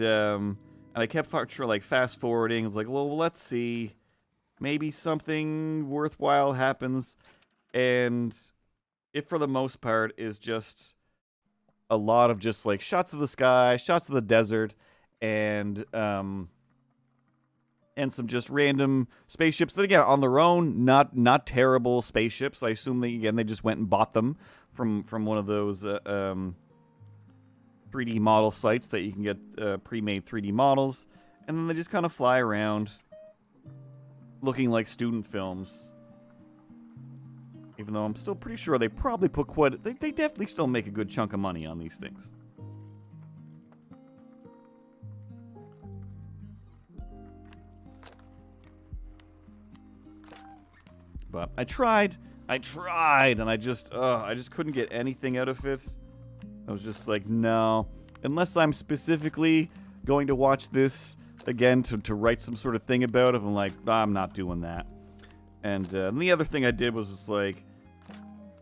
I kept fast forwarding. It's like, well, let's see. Maybe something worthwhile happens. And it, for the most part, is just a lot of just like shots of the sky, shots of the desert, and some just random spaceships that, again, on their own, not terrible spaceships. I assume they just went and bought them from one of those 3D model sites that you can get pre-made 3D models, and then they just kind of fly around, looking like student films. Even though I'm still pretty sure they probably put they definitely still make a good chunk of money on these things. But I tried. I tried, and I just couldn't get anything out of it. I was just like, no. Unless I'm specifically going to watch this again to write some sort of thing about it, I'm like, I'm not doing that. And the other thing I did was just like,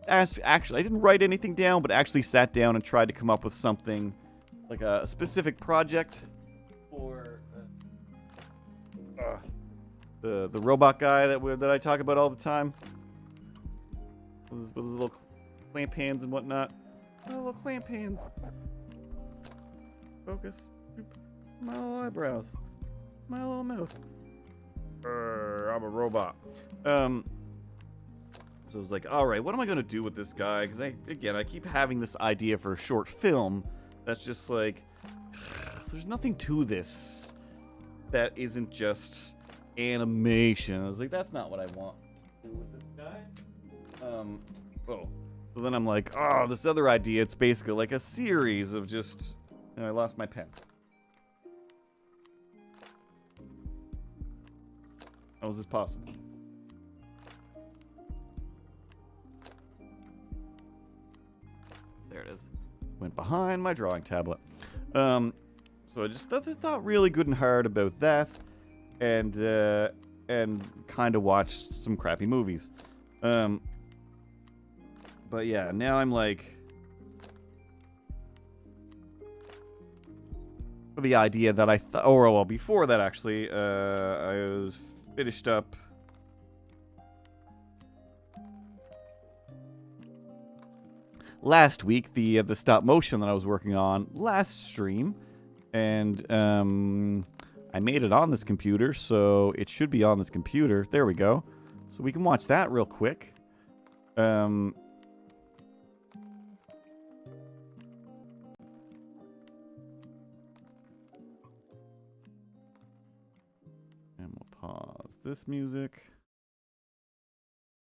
actually, I didn't write anything down, but actually sat down and tried to come up with something, like a specific project for the robot guy that I talk about all the time. With his little clamp hands and whatnot. Oh, little clamp hands. Focus. My little eyebrows. My little mouth. I'm a robot. So I was like, all right, what am I going to do with this guy? Because I keep having this idea for a short film that's just like, there's nothing to this that isn't just animation. I was like, that's not what I want to do with this guy. So then I'm like, oh, this other idea, it's basically like a series of just... I lost my pen. How is this possible? There it is. Went behind my drawing tablet. So I just thought really good and hard about that, and kind of watched some crappy movies. But yeah, now I'm like, for the idea that I thought, or well, before that actually, I was finished up last week the stop motion that I was working on last stream, and I made it on this computer, so it should be on this computer. There we go. So we can watch that real quick. And we'll pause this music.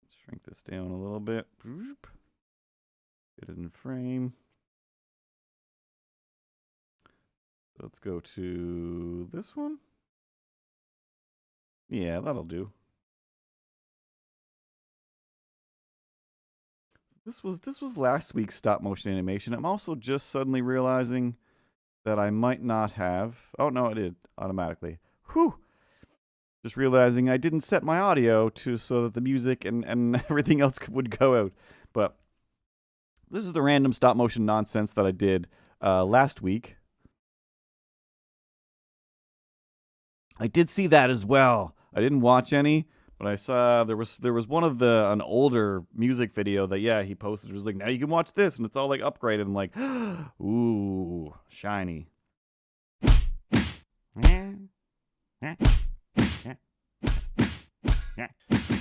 Let's shrink this down a little bit. Get it in frame. Let's go to this one. Yeah, that'll do. This was last week's stop motion animation. I'm also just suddenly realizing that I might not have. Oh no, it did automatically. Whew. Just realizing I didn't set my audio to so that the music and everything else would go out. But this is the random stop motion nonsense that I did last week. I did see that as well. I didn't watch any, but I saw there was one of an older music video that he posted. It was like, now you can watch this, and it's all like upgraded. I'm like, ooh, shiny.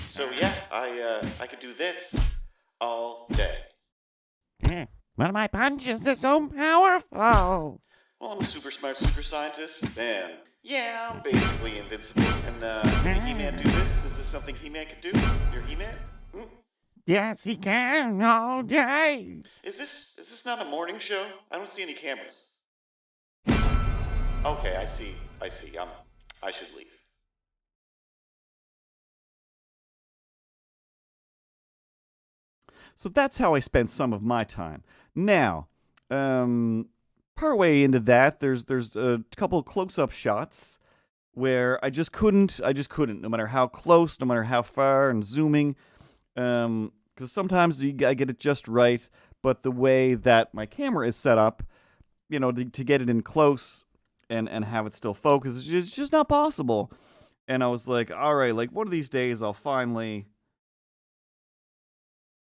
So yeah, I could do this all day. But my punches are so powerful. Well, I'm a super smart super scientist, and yeah, I'm basically invincible. And can He-Man do this? Is this something He-Man could do? You're He-Man? Yes, he can all day. Is this not a morning show? I don't see any cameras. Okay, I see. I should leave. So that's how I spend some of my time. Now, partway into that, there's a couple of close-up shots where I just couldn't, no matter how close, no matter how far, and zooming, because sometimes I get it just right, but the way that my camera is set up, to get it in close and have it still focus, it's just not possible. And I was like, all right, like one of these days I'll finally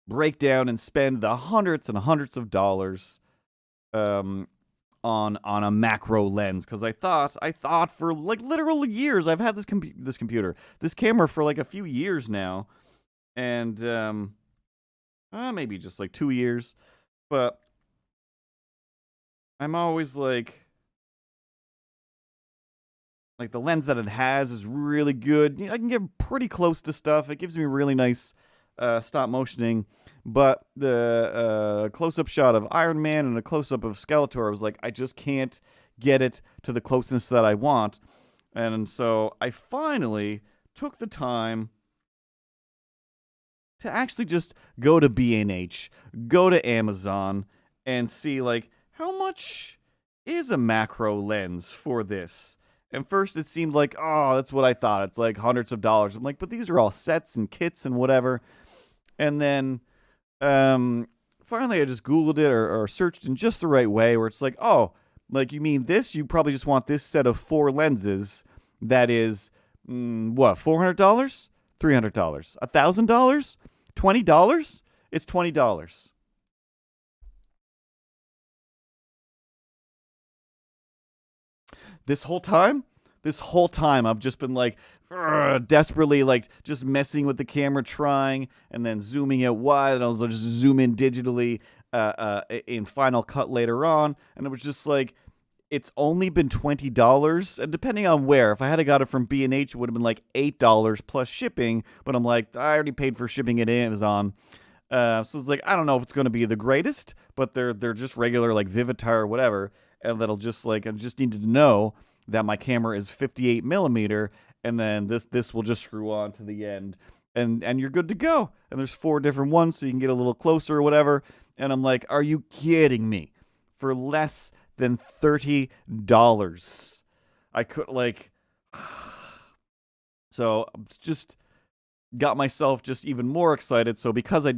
break down and spend the hundreds and hundreds of dollars on a macro lens, because I thought for like literal years I've had this camera for like a few years now, and maybe just like 2 years, but I'm always like the lens that it has is really good. I can get pretty close to stuff. It gives me really nice stop motioning, but the close-up shot of Iron Man and a close-up of Skeletor, I was like, I just can't get it to the closeness that I want. And so I finally took the time to actually just go to B&H, go to Amazon, and see, like, how much is a macro lens for this? And first it seemed like, oh, that's what I thought. It's like hundreds of dollars. I'm like, but these are all sets and kits and whatever. And then finally I just Googled it or searched in just the right way where it's like, oh, like you mean this? You probably just want this set of 4 lenses that is, what, $400? $300? $1,000? $20? It's $20. This whole time, I've just been like desperately like just messing with the camera, trying and then zooming out wide, and I was just zoom in digitally in Final Cut later on, and it was just like it's only been $20, and depending on where, if I had got it from B&H, it would have been like $8 plus shipping. But I'm like, I already paid for shipping at Amazon. So it's like, I don't know if it's going to be the greatest, but they're just regular like Vivitar or whatever. And that'll just like, I just needed to know that my camera is 58 millimeter, and then this will just screw on to the end, and you're good to go. And there's 4 different ones, so you can get a little closer or whatever. And I'm like, are you kidding me? For less than $30, I could like, so just got myself just even more excited. So because I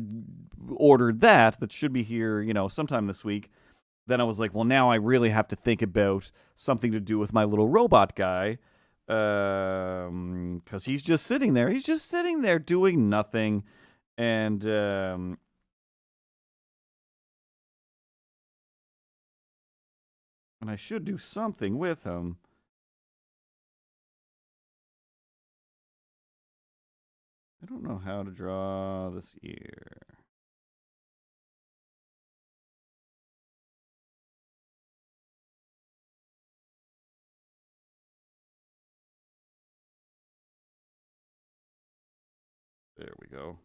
ordered that should be here, sometime this week. Then I was like, well, now I really have to think about something to do with my little robot guy, because he's just sitting there. He's just sitting there doing nothing, and I should do something with him. I don't know how to draw this ear. There we go.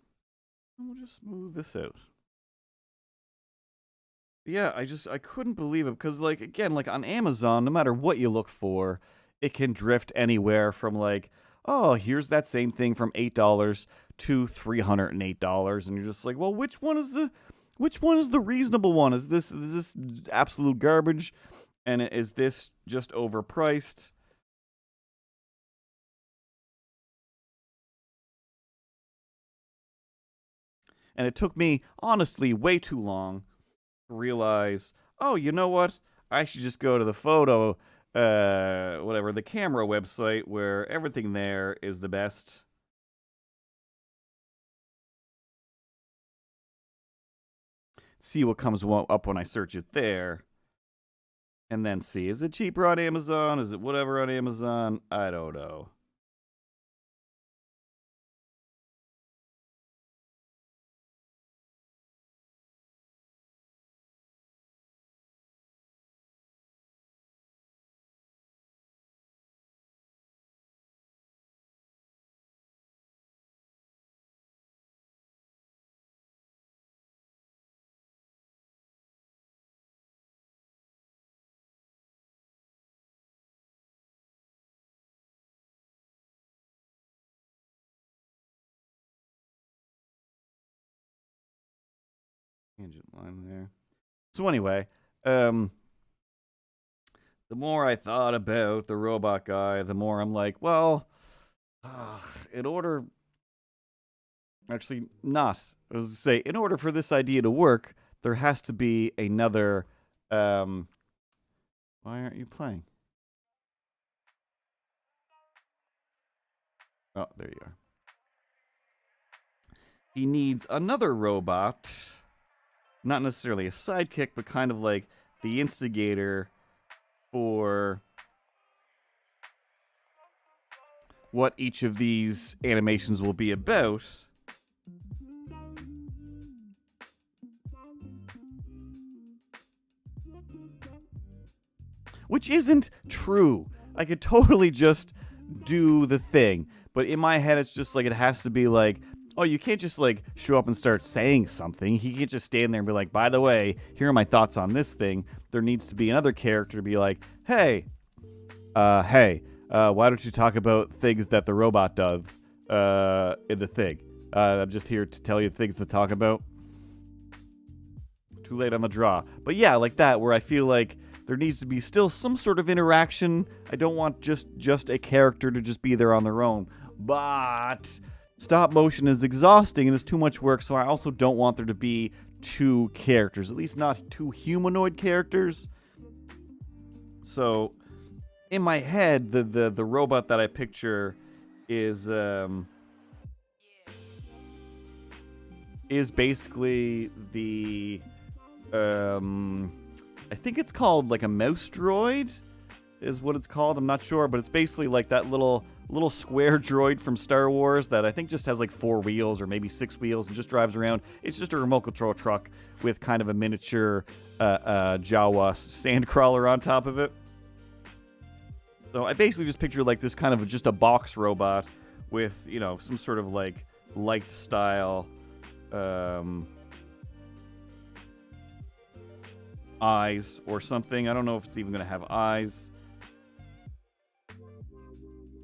And we'll just smooth this out. Yeah, I couldn't believe it, because like, again, like on Amazon, no matter what you look for, it can drift anywhere from like, oh, here's that same thing from $8 to $308, and you're just like, well, which one is the reasonable one? Is this absolute garbage, and is this just overpriced? And it took me, honestly, way too long to realize, oh, you know what? I should just go to the the camera website where everything there is the best. See what comes up when I search it there. And then see, is it cheaper on Amazon? Is it whatever on Amazon? I don't know. Tangent line there. So anyway, the more I thought about the robot guy, the more I'm like, well, in order... Actually, not. I was to say, in order for this idea to work, there has to be another... Why aren't you playing? Oh, there you are. He needs another robot. Not necessarily a sidekick, but kind of like the instigator for what each of these animations will be about. Which isn't true. I could totally just do the thing. But in my head, it's just like it has to be like, oh, you can't just like show up and start saying something. He can't just stand there and be like, by the way, here are my thoughts on this thing. There needs to be another character to be like, hey, why don't you talk about things that the robot does in the thing? I'm just here to tell you things to talk about. Too late on the draw. But yeah, like that, where I feel like there needs to be still some sort of interaction. I don't want just a character to just be there on their own. But stop motion is exhausting and it's too much work, so I also don't want there to be two characters, at least not two humanoid characters. So in my head, the robot that I picture is basically the I think it's called like a mouse droid is what it's called. I'm not sure, but it's basically like that little square droid from Star Wars that I think just has like 4 wheels or maybe 6 wheels and just drives around. It's just a remote control truck with kind of a miniature Jawa sandcrawler on top of it. So I basically just picture like this kind of just a box robot with, you know, some sort of like light style eyes or something. I don't know if it's even going to have eyes,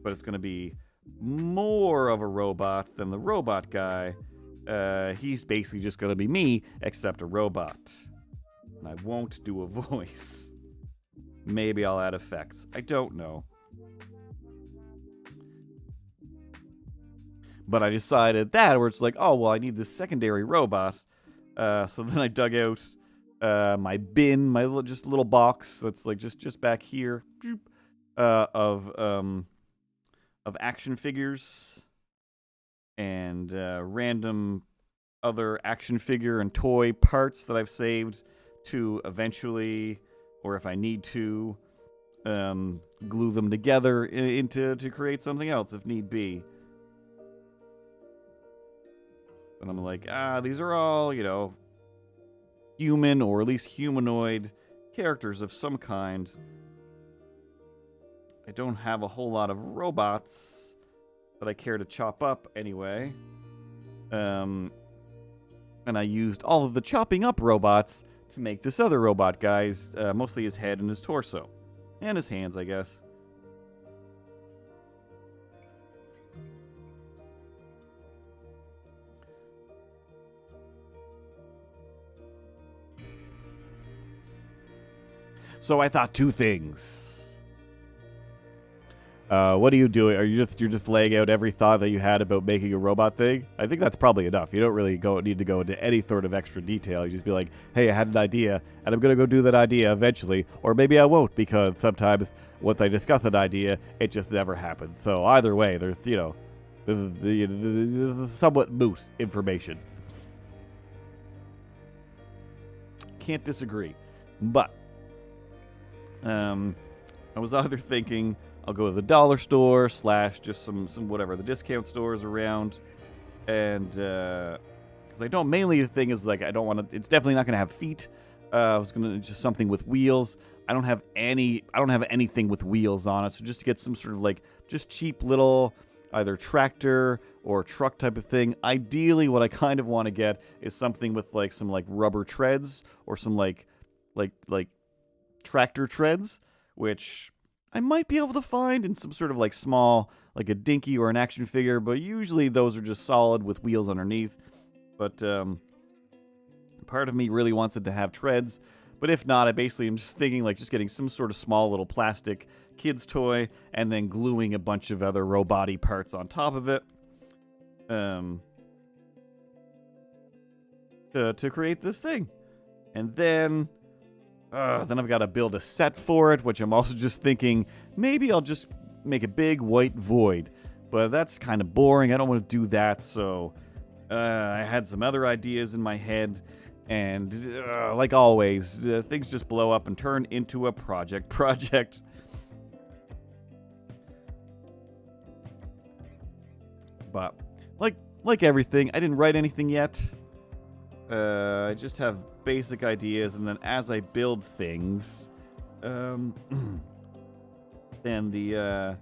but it's going to be more of a robot than the robot guy. He's basically just going to be me, except a robot. And I won't do a voice. Maybe I'll add effects. I don't know. But I decided that, where it's like, oh, well, I need this secondary robot. So then I dug out my bin, my just little box that's like just back here of action figures and random other action figure and toy parts that I've saved to eventually, or if I need to, glue them together to create something else if need be. And I'm like, these are all, you know, human or at least humanoid characters of some kind. I don't have a whole lot of robots that I care to chop up anyway. And I used all of the chopping up robots to make this other robot guy's, mostly his head and his torso. And his hands, I guess. So I thought 2 things. What are you doing? You're just laying out every thought that you had about making a robot thing? I think that's probably enough. You don't really need to go into any sort of extra detail. You just be like, hey, I had an idea, and I'm gonna go do that idea eventually, or maybe I won't, because sometimes once I discuss an idea, it just never happens. So either way, there's, you know, the somewhat moot information. Can't disagree, but I was either thinking I'll go to the dollar store / just some whatever the discount stores around, and because I don't, mainly the thing is like I don't want to. It's definitely not going to have feet. I was gonna just something with wheels. I don't have anything with wheels on it, so just to get some sort of like just cheap little either tractor or truck type of thing. Ideally, what I kind of want to get is something with like some like rubber treads or some like tractor treads, which I might be able to find in some sort of like small, like a dinky or an action figure, but usually those are just solid with wheels underneath. But part of me really wants it to have treads, but if not, I basically am just thinking like just getting some sort of small little plastic kid's toy and then gluing a bunch of other robot-y parts on top of it to create this thing. And then I've got to build a set for it, which I'm also just thinking maybe I'll just make a big white void. But that's kind of boring. I don't want to do that. So I had some other ideas in my head. And like always, things just blow up and turn into a project. But like everything, I didn't write anything yet. I just have basic ideas, and then as I build things, then the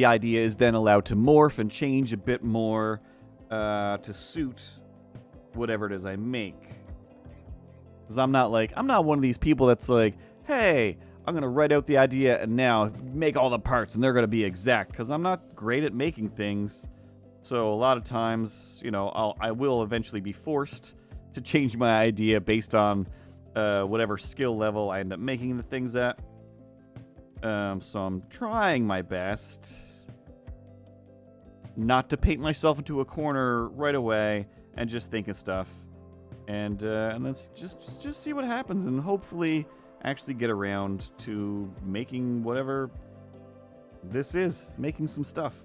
idea is then allowed to morph and change a bit more to suit whatever it is I make. Because I'm not one of these people that's like, hey, I'm going to write out the idea and now make all the parts, and they're going to be exact, because I'm not great at making things. So a lot of times, you know, I will eventually be forced to change my idea based on whatever skill level I end up making the things at. So I'm trying my best not to paint myself into a corner right away and just think of stuff. And let's just see what happens, and hopefully actually get around to making whatever this is, making some stuff.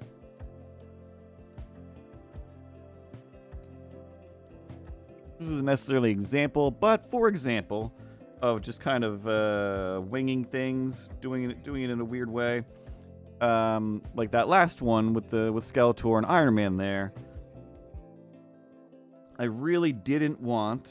This isn't necessarily an example, but for example of just kind of winging things, doing it in a weird way, like that last one with Skeletor and Iron Man there. I really didn't want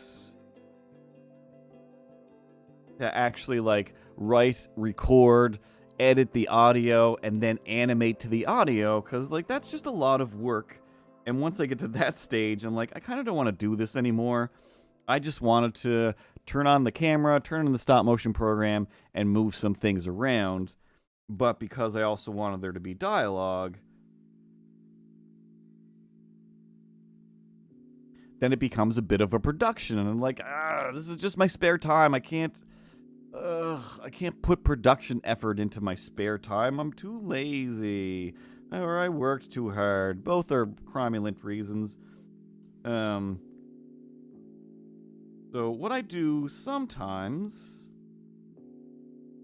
to actually like write, record, edit the audio, and then animate to the audio, because like that's just a lot of work. And once I get to that stage, I'm like, I kind of don't want to do this anymore. I just wanted to turn on the camera, turn on the stop motion program, and move some things around. But because I also wanted there to be dialogue, then it becomes a bit of a production. And I'm like, this is just my spare time. I can't put production effort into my spare time. I'm too lazy. Or I worked too hard. Both are cromulent reasons. So what I do sometimes,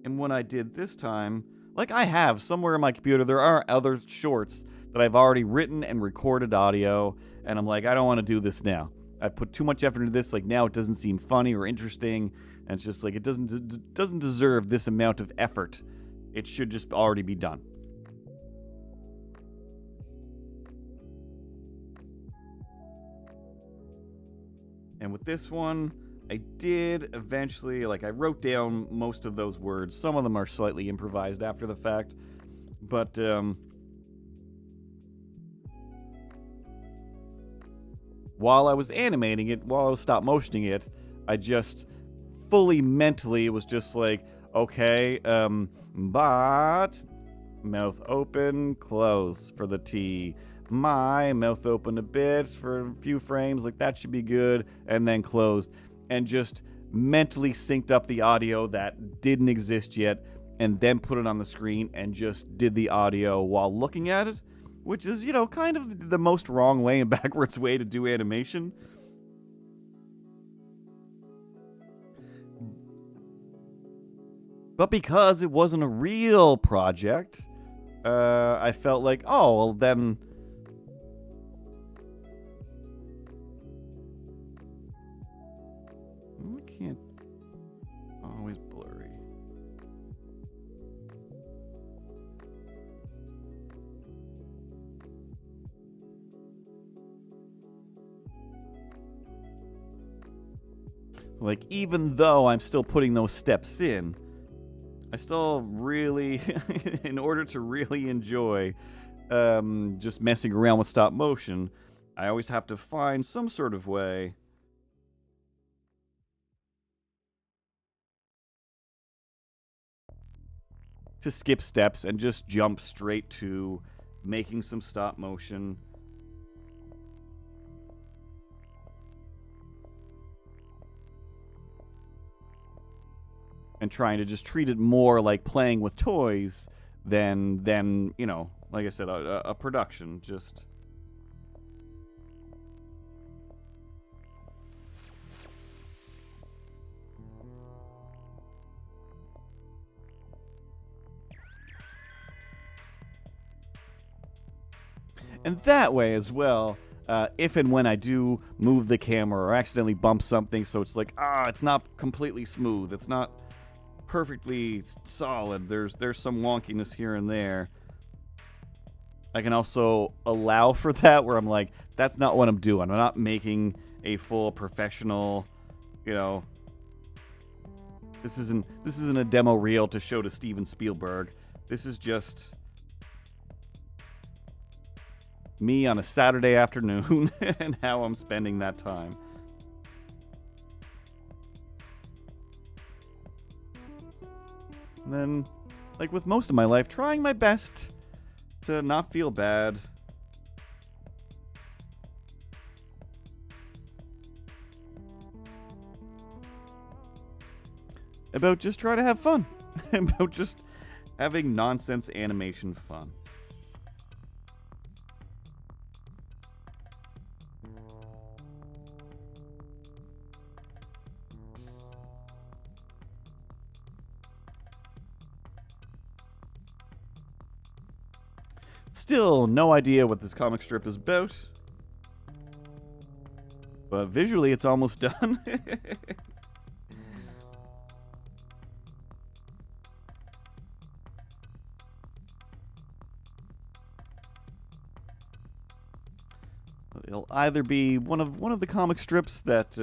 and what I did this time, like I have somewhere in my computer, there are other shorts that I've already written and recorded audio, and I'm like, I don't want to do this now. I put too much effort into this, like now it doesn't seem funny or interesting, and it's just like it doesn't deserve this amount of effort. It should just already be done. And with this one, I did eventually, like I wrote down most of those words. Some of them are slightly improvised after the fact. But, while I was animating it, while I was stop motioning it, I just fully mentally, it was just like, okay, but mouth open, close for the T. My mouth open a bit for a few frames, like that should be good, and then closed, and just mentally synced up the audio that didn't exist yet, and then put it on the screen and just did the audio while looking at it, which is, you know, kind of the most wrong way and backwards way to do animation. But because it wasn't a real project, I felt like, oh, well then, can't always blurry. Like, even though I'm still putting those steps in, I still really, in order to really enjoy just messing around with stop motion, I always have to find some sort of way to skip steps and just jump straight to making some stop motion. And trying to just treat it more like playing with toys than you know, like I said, a production. Just and that way as well, if and when I do move the camera or accidentally bump something, so it's like, it's not completely smooth, it's not perfectly solid, there's some wonkiness here and there, I can also allow for that, where I'm like, that's not what I'm doing. I'm not making a full professional, you know, this isn't a demo reel to show to Steven Spielberg. This is just me on a Saturday afternoon and how I'm spending that time. And then, like with most of my life, trying my best to not feel bad. About just trying to have fun. About just having nonsense animation fun. Still no idea what this comic strip is about. But visually it's almost done. It'll either be one of the comic strips that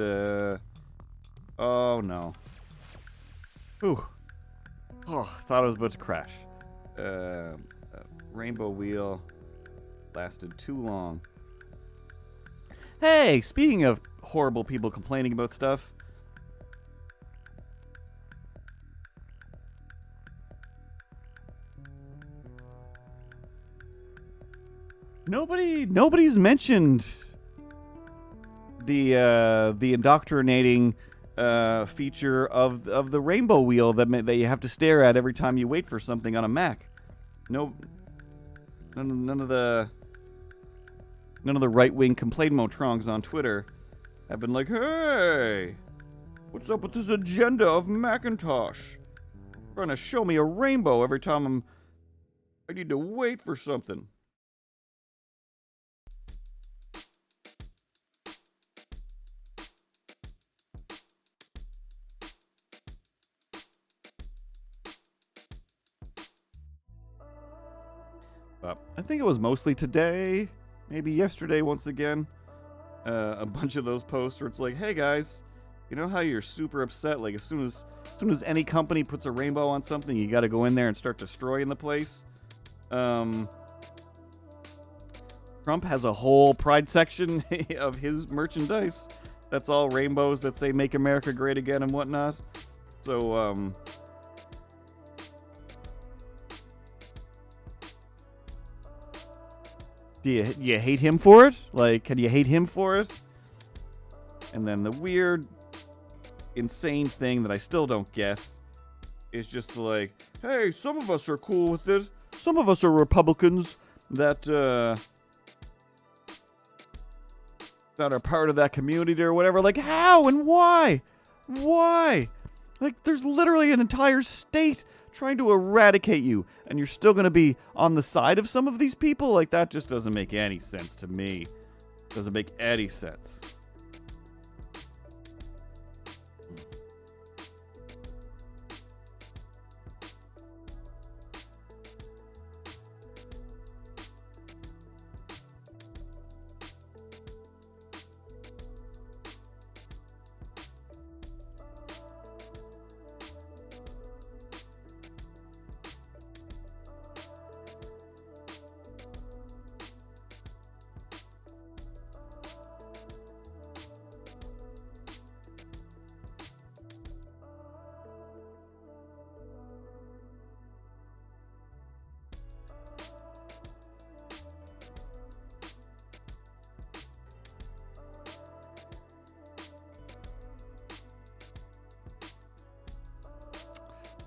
oh no. Whew. Oh, thought I was about to crash. Rainbow wheel lasted too long. Hey, speaking of horrible people complaining about stuff. Nobody's mentioned the indoctrinating feature of the rainbow wheel that you have to stare at every time you wait for something on a Mac. No, none of the right-wing complainmotrongs on Twitter have been like, hey, what's up with this agenda of Macintosh? Trying to show me a rainbow every time I need to wait for something. I think it was mostly today, maybe yesterday once again, a bunch of those posts where it's like, hey guys, you know how you're super upset, like as soon as any company puts a rainbow on something, you gotta go in there and start destroying the place? Trump has a whole pride section of his merchandise that's all rainbows that say make America great again and whatnot. So, Do you hate him for it? Like, can you hate him for it? And then the weird, insane thing that I still don't get is just like, hey, some of us are cool with it. Some of us are Republicans that are part of that community or whatever. Like, how and why? Why? Like, there's literally an entire state trying to eradicate you, and you're still going to be on the side of some of these people? Like, that just doesn't make any sense to me. Doesn't make any sense.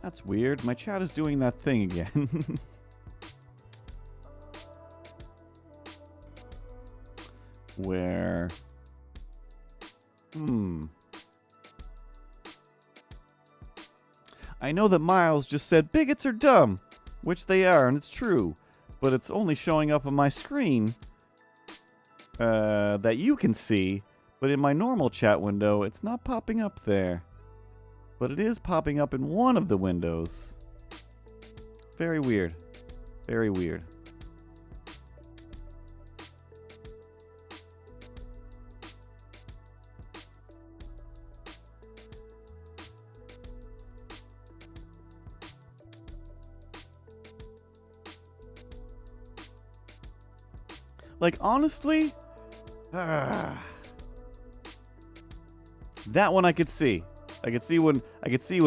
That's weird. My chat is doing that thing again. Where... I know that Miles just said bigots are dumb, which they are, and it's true. But it's only showing up on my screen that you can see. But in my normal chat window, it's not popping up there. But it is popping up in one of the windows. Very weird. Very weird. Like, honestly, that one I could see. I could see when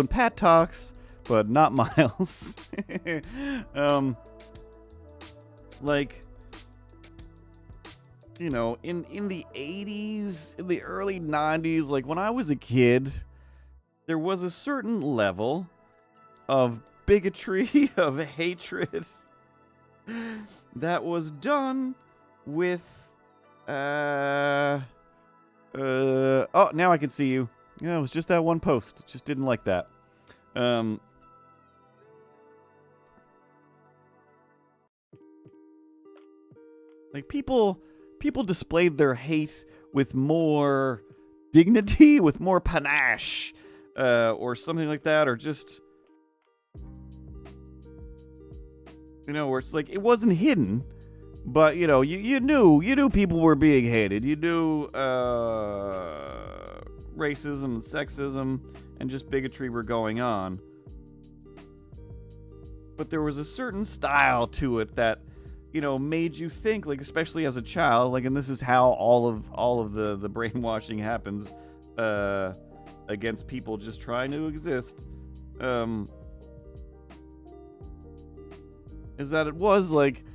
Pat talks, but not Miles. Like, you know, in the 80s, in the early 90s, like when I was a kid, there was a certain level of bigotry, of hatred that was done with, oh, now I can see you. Yeah, it was just that one post. Just didn't like that. Like people displayed their hate with more dignity, with more panache, or something like that, or just, you know, where it's like it wasn't hidden, but you know, you knew people were being hated. You knew racism and sexism and just bigotry were going on. But there was a certain style to it that, you know, made you think, like, especially as a child, like, and this is how all of the brainwashing happens against people just trying to exist, is that it was like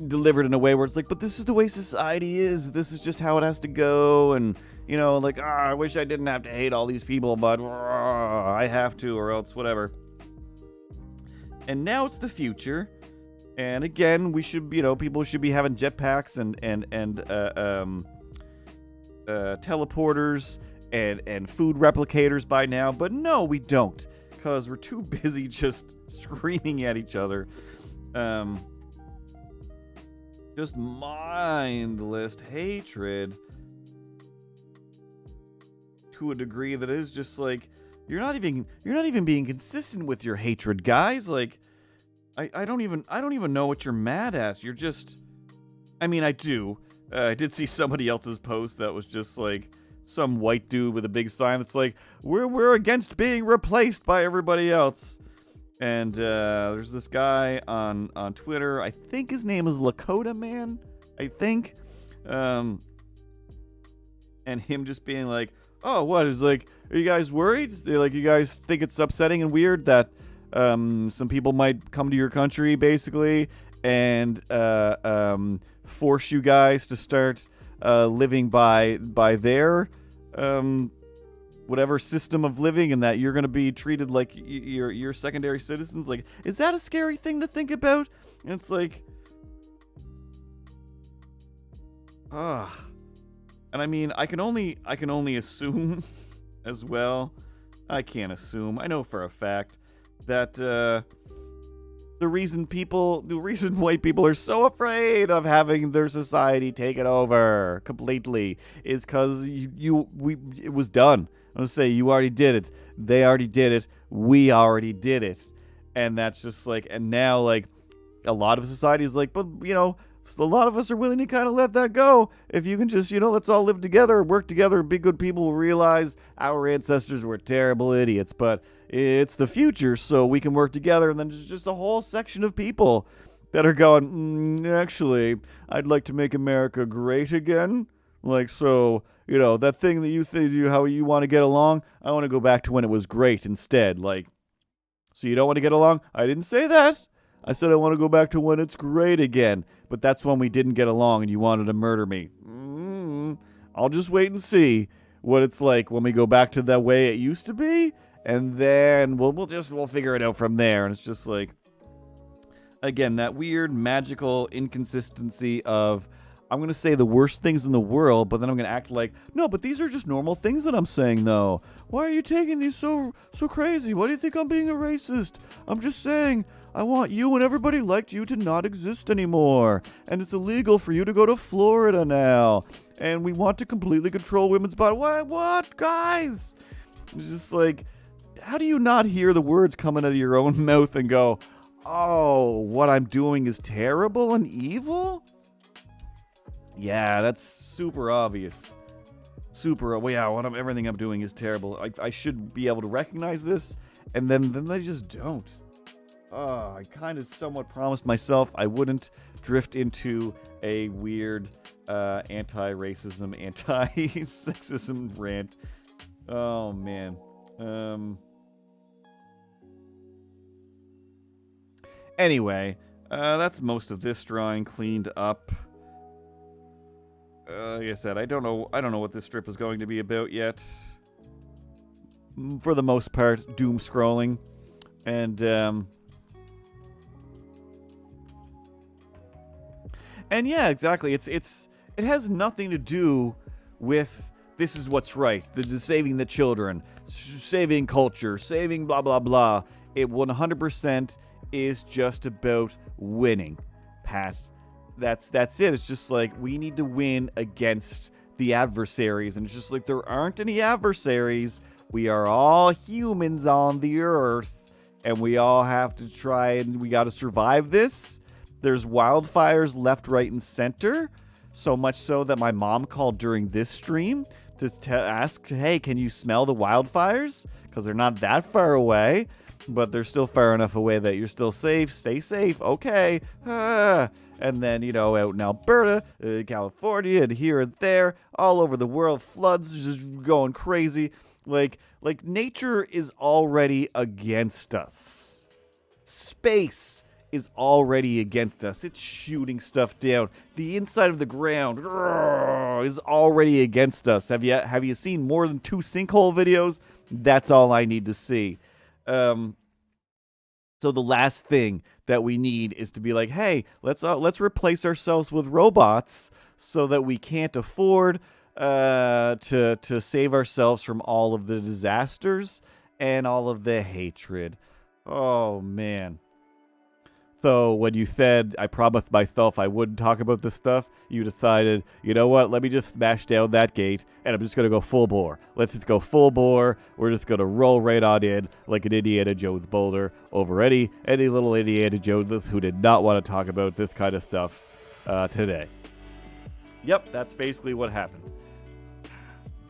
delivered in a way where it's like, but this is the way society is, this is just how it has to go, and you know, like, I wish I didn't have to hate all these people, but I have to, or else whatever. And now it's the future. And again, we should, you know, people should be having jetpacks and teleporters and food replicators by now. But no, we don't, because we're too busy just screaming at each other. Just mindless hatred to a degree that is just like, you're not even being consistent with your hatred, guys. Like, I don't even know what you're mad at. You're just, I mean, I do. I did see somebody else's post that was just like some white dude with a big sign that's like, we're against being replaced by everybody else. And there's this guy on Twitter. I think his name is Lakota Man. I think, and him just being like, oh, what is, like, are you guys worried? Like, you guys think it's upsetting and weird that some people might come to your country, basically, and force you guys to start living by their whatever system of living, and that you're going to be treated like you're secondary citizens? Like, is that a scary thing to think about? And it's like, and I mean, I can only assume as well. I can't assume. I know for a fact that the reason white people are so afraid of having their society taken over completely is because it was done. I'm gonna say, you already did it. They already did it. We already did it. And that's just like, and now, like, a lot of society is like, but, you know, a lot of us are willing to kind of let that go. If you can just, you know, let's all live together, work together, be good people, we'll realize our ancestors were terrible idiots, but it's the future, so we can work together. And then there's just a whole section of people that are going, actually, I'd like to make America great again. Like, so, you know, that thing that you think, how you want to get along, I want to go back to when it was great instead. Like, so you don't want to get along? I didn't say that. I said I want to go back to when it's great again. But that's when we didn't get along and you wanted to murder me. I'll just wait and see what it's like when we go back to the way it used to be. And then we'll figure it out from there. And it's just like, again, that weird magical inconsistency of, I'm going to say the worst things in the world, but then I'm going to act like, no, but these are just normal things that I'm saying, though. Why are you taking these so crazy? Why do you think I'm being a racist? I'm just saying, I want you and everybody liked you to not exist anymore. And it's illegal for you to go to Florida now. And we want to completely control women's body. What, guys? It's just like, how do you not hear the words coming out of your own mouth and go, oh, what I'm doing is terrible and evil? Yeah, that's super obvious. Everything I'm doing is terrible. I should be able to recognize this, and then they just don't. I kind of somewhat promised myself I wouldn't drift into a weird anti-racism, anti-sexism rant. Oh, man. Anyway, that's most of this drawing cleaned up. Like I said, I don't know what this strip is going to be about yet. For the most part, doom scrolling, and yeah, exactly. It has nothing to do with this is what's right. The saving the children, saving culture, saving blah blah blah. It 100% is just about winning, Pat. That's it. It's just like we need to win against the adversaries, and it's just like there aren't any adversaries. We are all humans on the earth, and we all have to try, and we got to survive this. There's wildfires left, right, and center. So much so that my mom called during this stream to ask, hey, can you smell the wildfires? Because they're not that far away, but they're still far enough away that you're still safe. Stay safe. Okay. And then, out in Alberta, California, and here and there, all over the world, floods just going crazy. Like nature is already against us. Space is already against us. It's shooting stuff down. The inside of the ground is already against us. Have you seen more than 2 sinkhole videos? That's all I need to see. So the last thing that we need is to be like, hey, let's replace ourselves with robots so that we can't afford to save ourselves from all of the disasters and all of the hatred. Oh man. So when you said I promised myself I wouldn't talk about this stuff, you decided, you know what, let me just smash down that gate and I'm just going to go full bore. Let's just go full bore. We're just going to roll right on in like an Indiana Jones boulder over any little Indiana Joneses who did not want to talk about this kind of stuff today. Yep, that's basically what happened.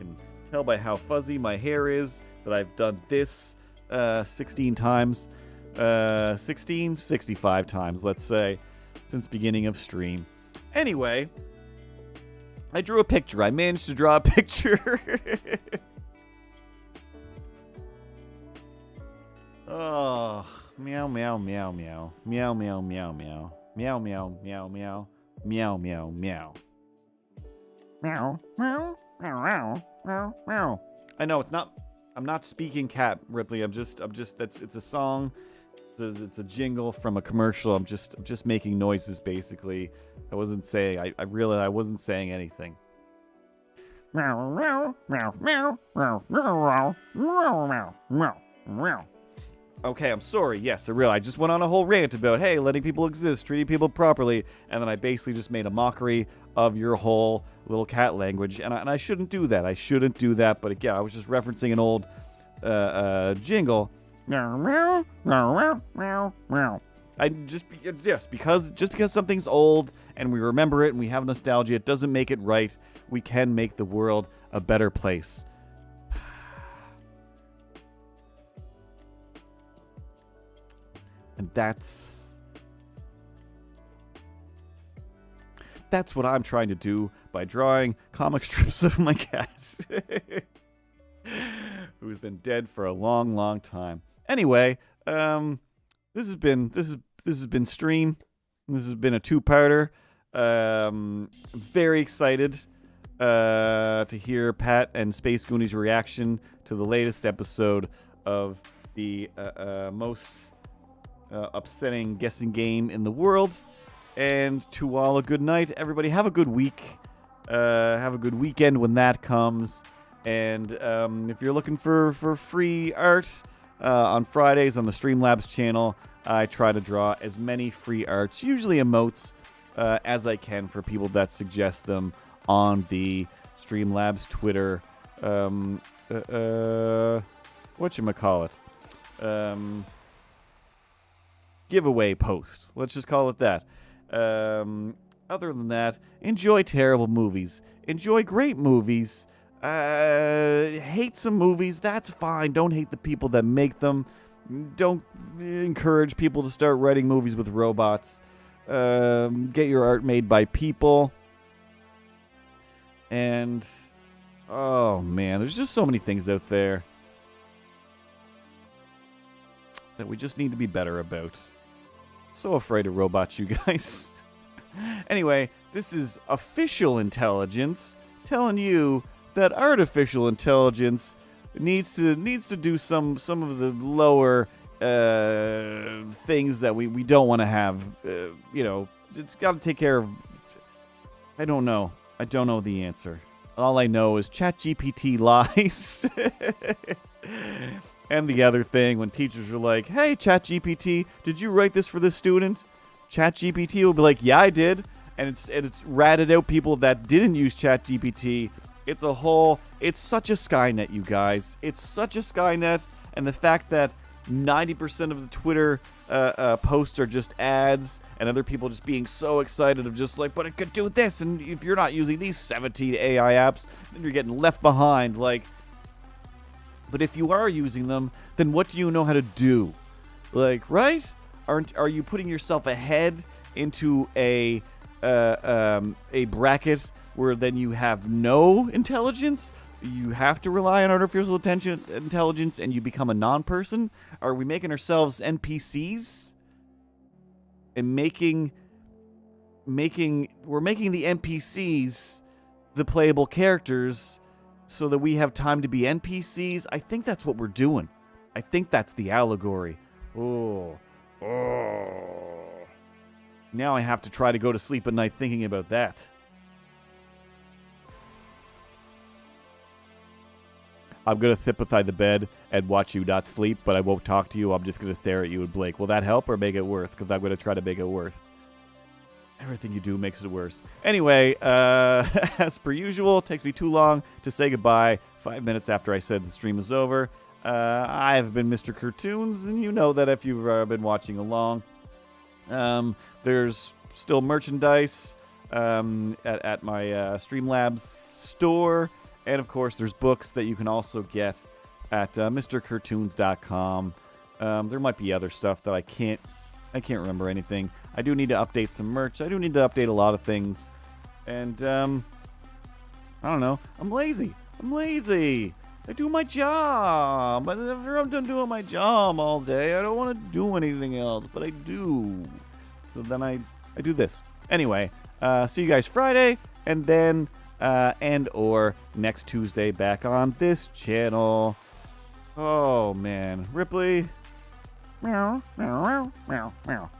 You can tell by how fuzzy my hair is that I've done this 16 times. 65 times, let's say, since beginning of stream. Anyway, I drew a picture. I managed to draw a picture. Oh, meow, meow, meow, meow. Meow, meow, meow, meow. Meow, meow, meow, meow. Meow, meow, meow. Meow, meow, meow, meow, meow. I know, I'm not speaking cat, Ripley. it's a song. It's a jingle from a commercial. I'm just making noises, basically. I wasn't saying. I realized I wasn't saying anything. Meow, meow, meow, meow, meow, meow, meow, meow, meow, meow. Okay, I'm sorry. Yes, I just went on a whole rant about, hey, letting people exist, treating people properly, and then I basically just made a mockery of your whole little cat language, and I shouldn't do that. I shouldn't do that. But again, I was just referencing an old jingle. Meow, meow, meow, meow, meow. Because something's old and we remember it and we have nostalgia, it doesn't make it right. We can make the world a better place. And that's what I'm trying to do by drawing comic strips of my cat, who's been dead for a long, long time. Anyway, this has been stream. This has been a 2-parter. Very excited to hear Pat and Space Goonies' reaction to the latest episode of the most upsetting guessing game in the world. And to all, a good night. Everybody, have a good week. Have a good weekend when that comes. And if you're looking for free art, on Fridays on the Streamlabs channel, I try to draw as many free arts, usually emotes, as I can for people that suggest them on the Streamlabs Twitter, whatchamacallit, giveaway post. Let's just call it that. Other than that, enjoy terrible movies. Enjoy great movies. Hate some movies, that's fine. Don't hate the people that make them. Don't encourage people to start writing movies with robots. Get your art made by people. And, oh man, there's just so many things out there that we just need to be better about. So afraid of robots, you guys. Anyway, this is official intelligence telling you that artificial intelligence needs to do some of the lower things that we don't want to have. It's got to take care of. I don't know. I don't know the answer. All I know is ChatGPT lies. And the other thing, when teachers are like, "Hey, ChatGPT, did you write this for this student?" ChatGPT will be like, "Yeah, I did," and it's ratted out people that didn't use ChatGPT. It's such a Skynet, you guys. It's such a Skynet, and the fact that 90% of the Twitter posts are just ads, and other people just being so excited of just like, but it could do this, and if you're not using these 17 AI apps, then you're getting left behind. Like, but if you are using them, then what do you know how to do? Like, right? Are you putting yourself ahead into a bracket where then you have no intelligence? You have to rely on artificial intelligence and you become a non-person? Are we making ourselves NPCs? And we're making the NPCs the playable characters so that we have time to be NPCs? I think that's what we're doing. I think that's the allegory. Oh. Now I have to try to go to sleep at night thinking about that. I'm going to sit beside the bed and watch you not sleep, but I won't talk to you. I'm just going to stare at you and blink. Will that help or make it worse? Because I'm going to try to make it worse. Everything you do makes it worse. Anyway, as per usual, it takes me too long to say goodbye. 5 minutes after I said the stream is over. I have been Mr. Cartoons, and you know that if you've been watching along. There's still merchandise at my Streamlabs store. And, of course, there's books that you can also get at MrCartoons.com. There might be other stuff that I can't remember anything. I do need to update some merch. I do need to update a lot of things. And, I don't know. I'm lazy. I do my job. I'm done doing my job all day. I don't want to do anything else, but I do. So then I do this. Anyway, see you guys Friday, and then or next Tuesday back on this channel. Oh, man. Ripley. Meow, meow, meow, meow.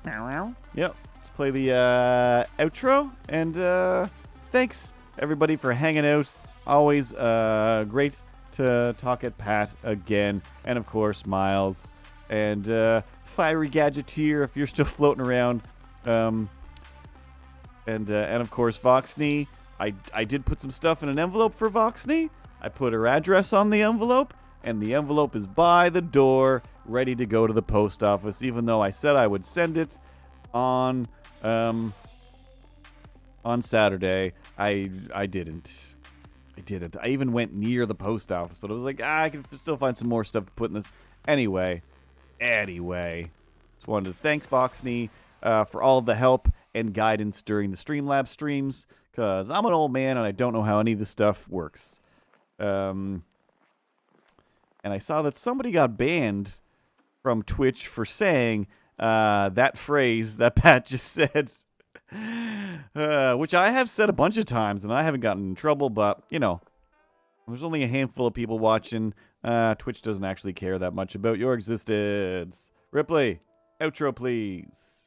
Meow, meow. Yep. Let's play the outro. And thanks, everybody, for hanging out. Always great to talk at Pat again. And, of course, Miles. And Fiery Gadgeteer, if you're still floating around. And of course, Voxney. I did put some stuff in an envelope for Voxney. I put her address on the envelope. And the envelope is by the door, ready to go to the post office, even though I said I would send it on Saturday. I didn't. I even went near the post office, but I was like, I can still find some more stuff to put in this. Anyway, just wanted to thank Voxney for all of the help and guidance during the Streamlabs streams, because I'm an old man and I don't know how any of this stuff works. And I saw that somebody got banned from Twitch for saying that phrase that Pat just said, which I have said a bunch of times, and I haven't gotten in trouble, but, you know, there's only a handful of people watching. Twitch doesn't actually care that much about your existence. Ripley, outro, please.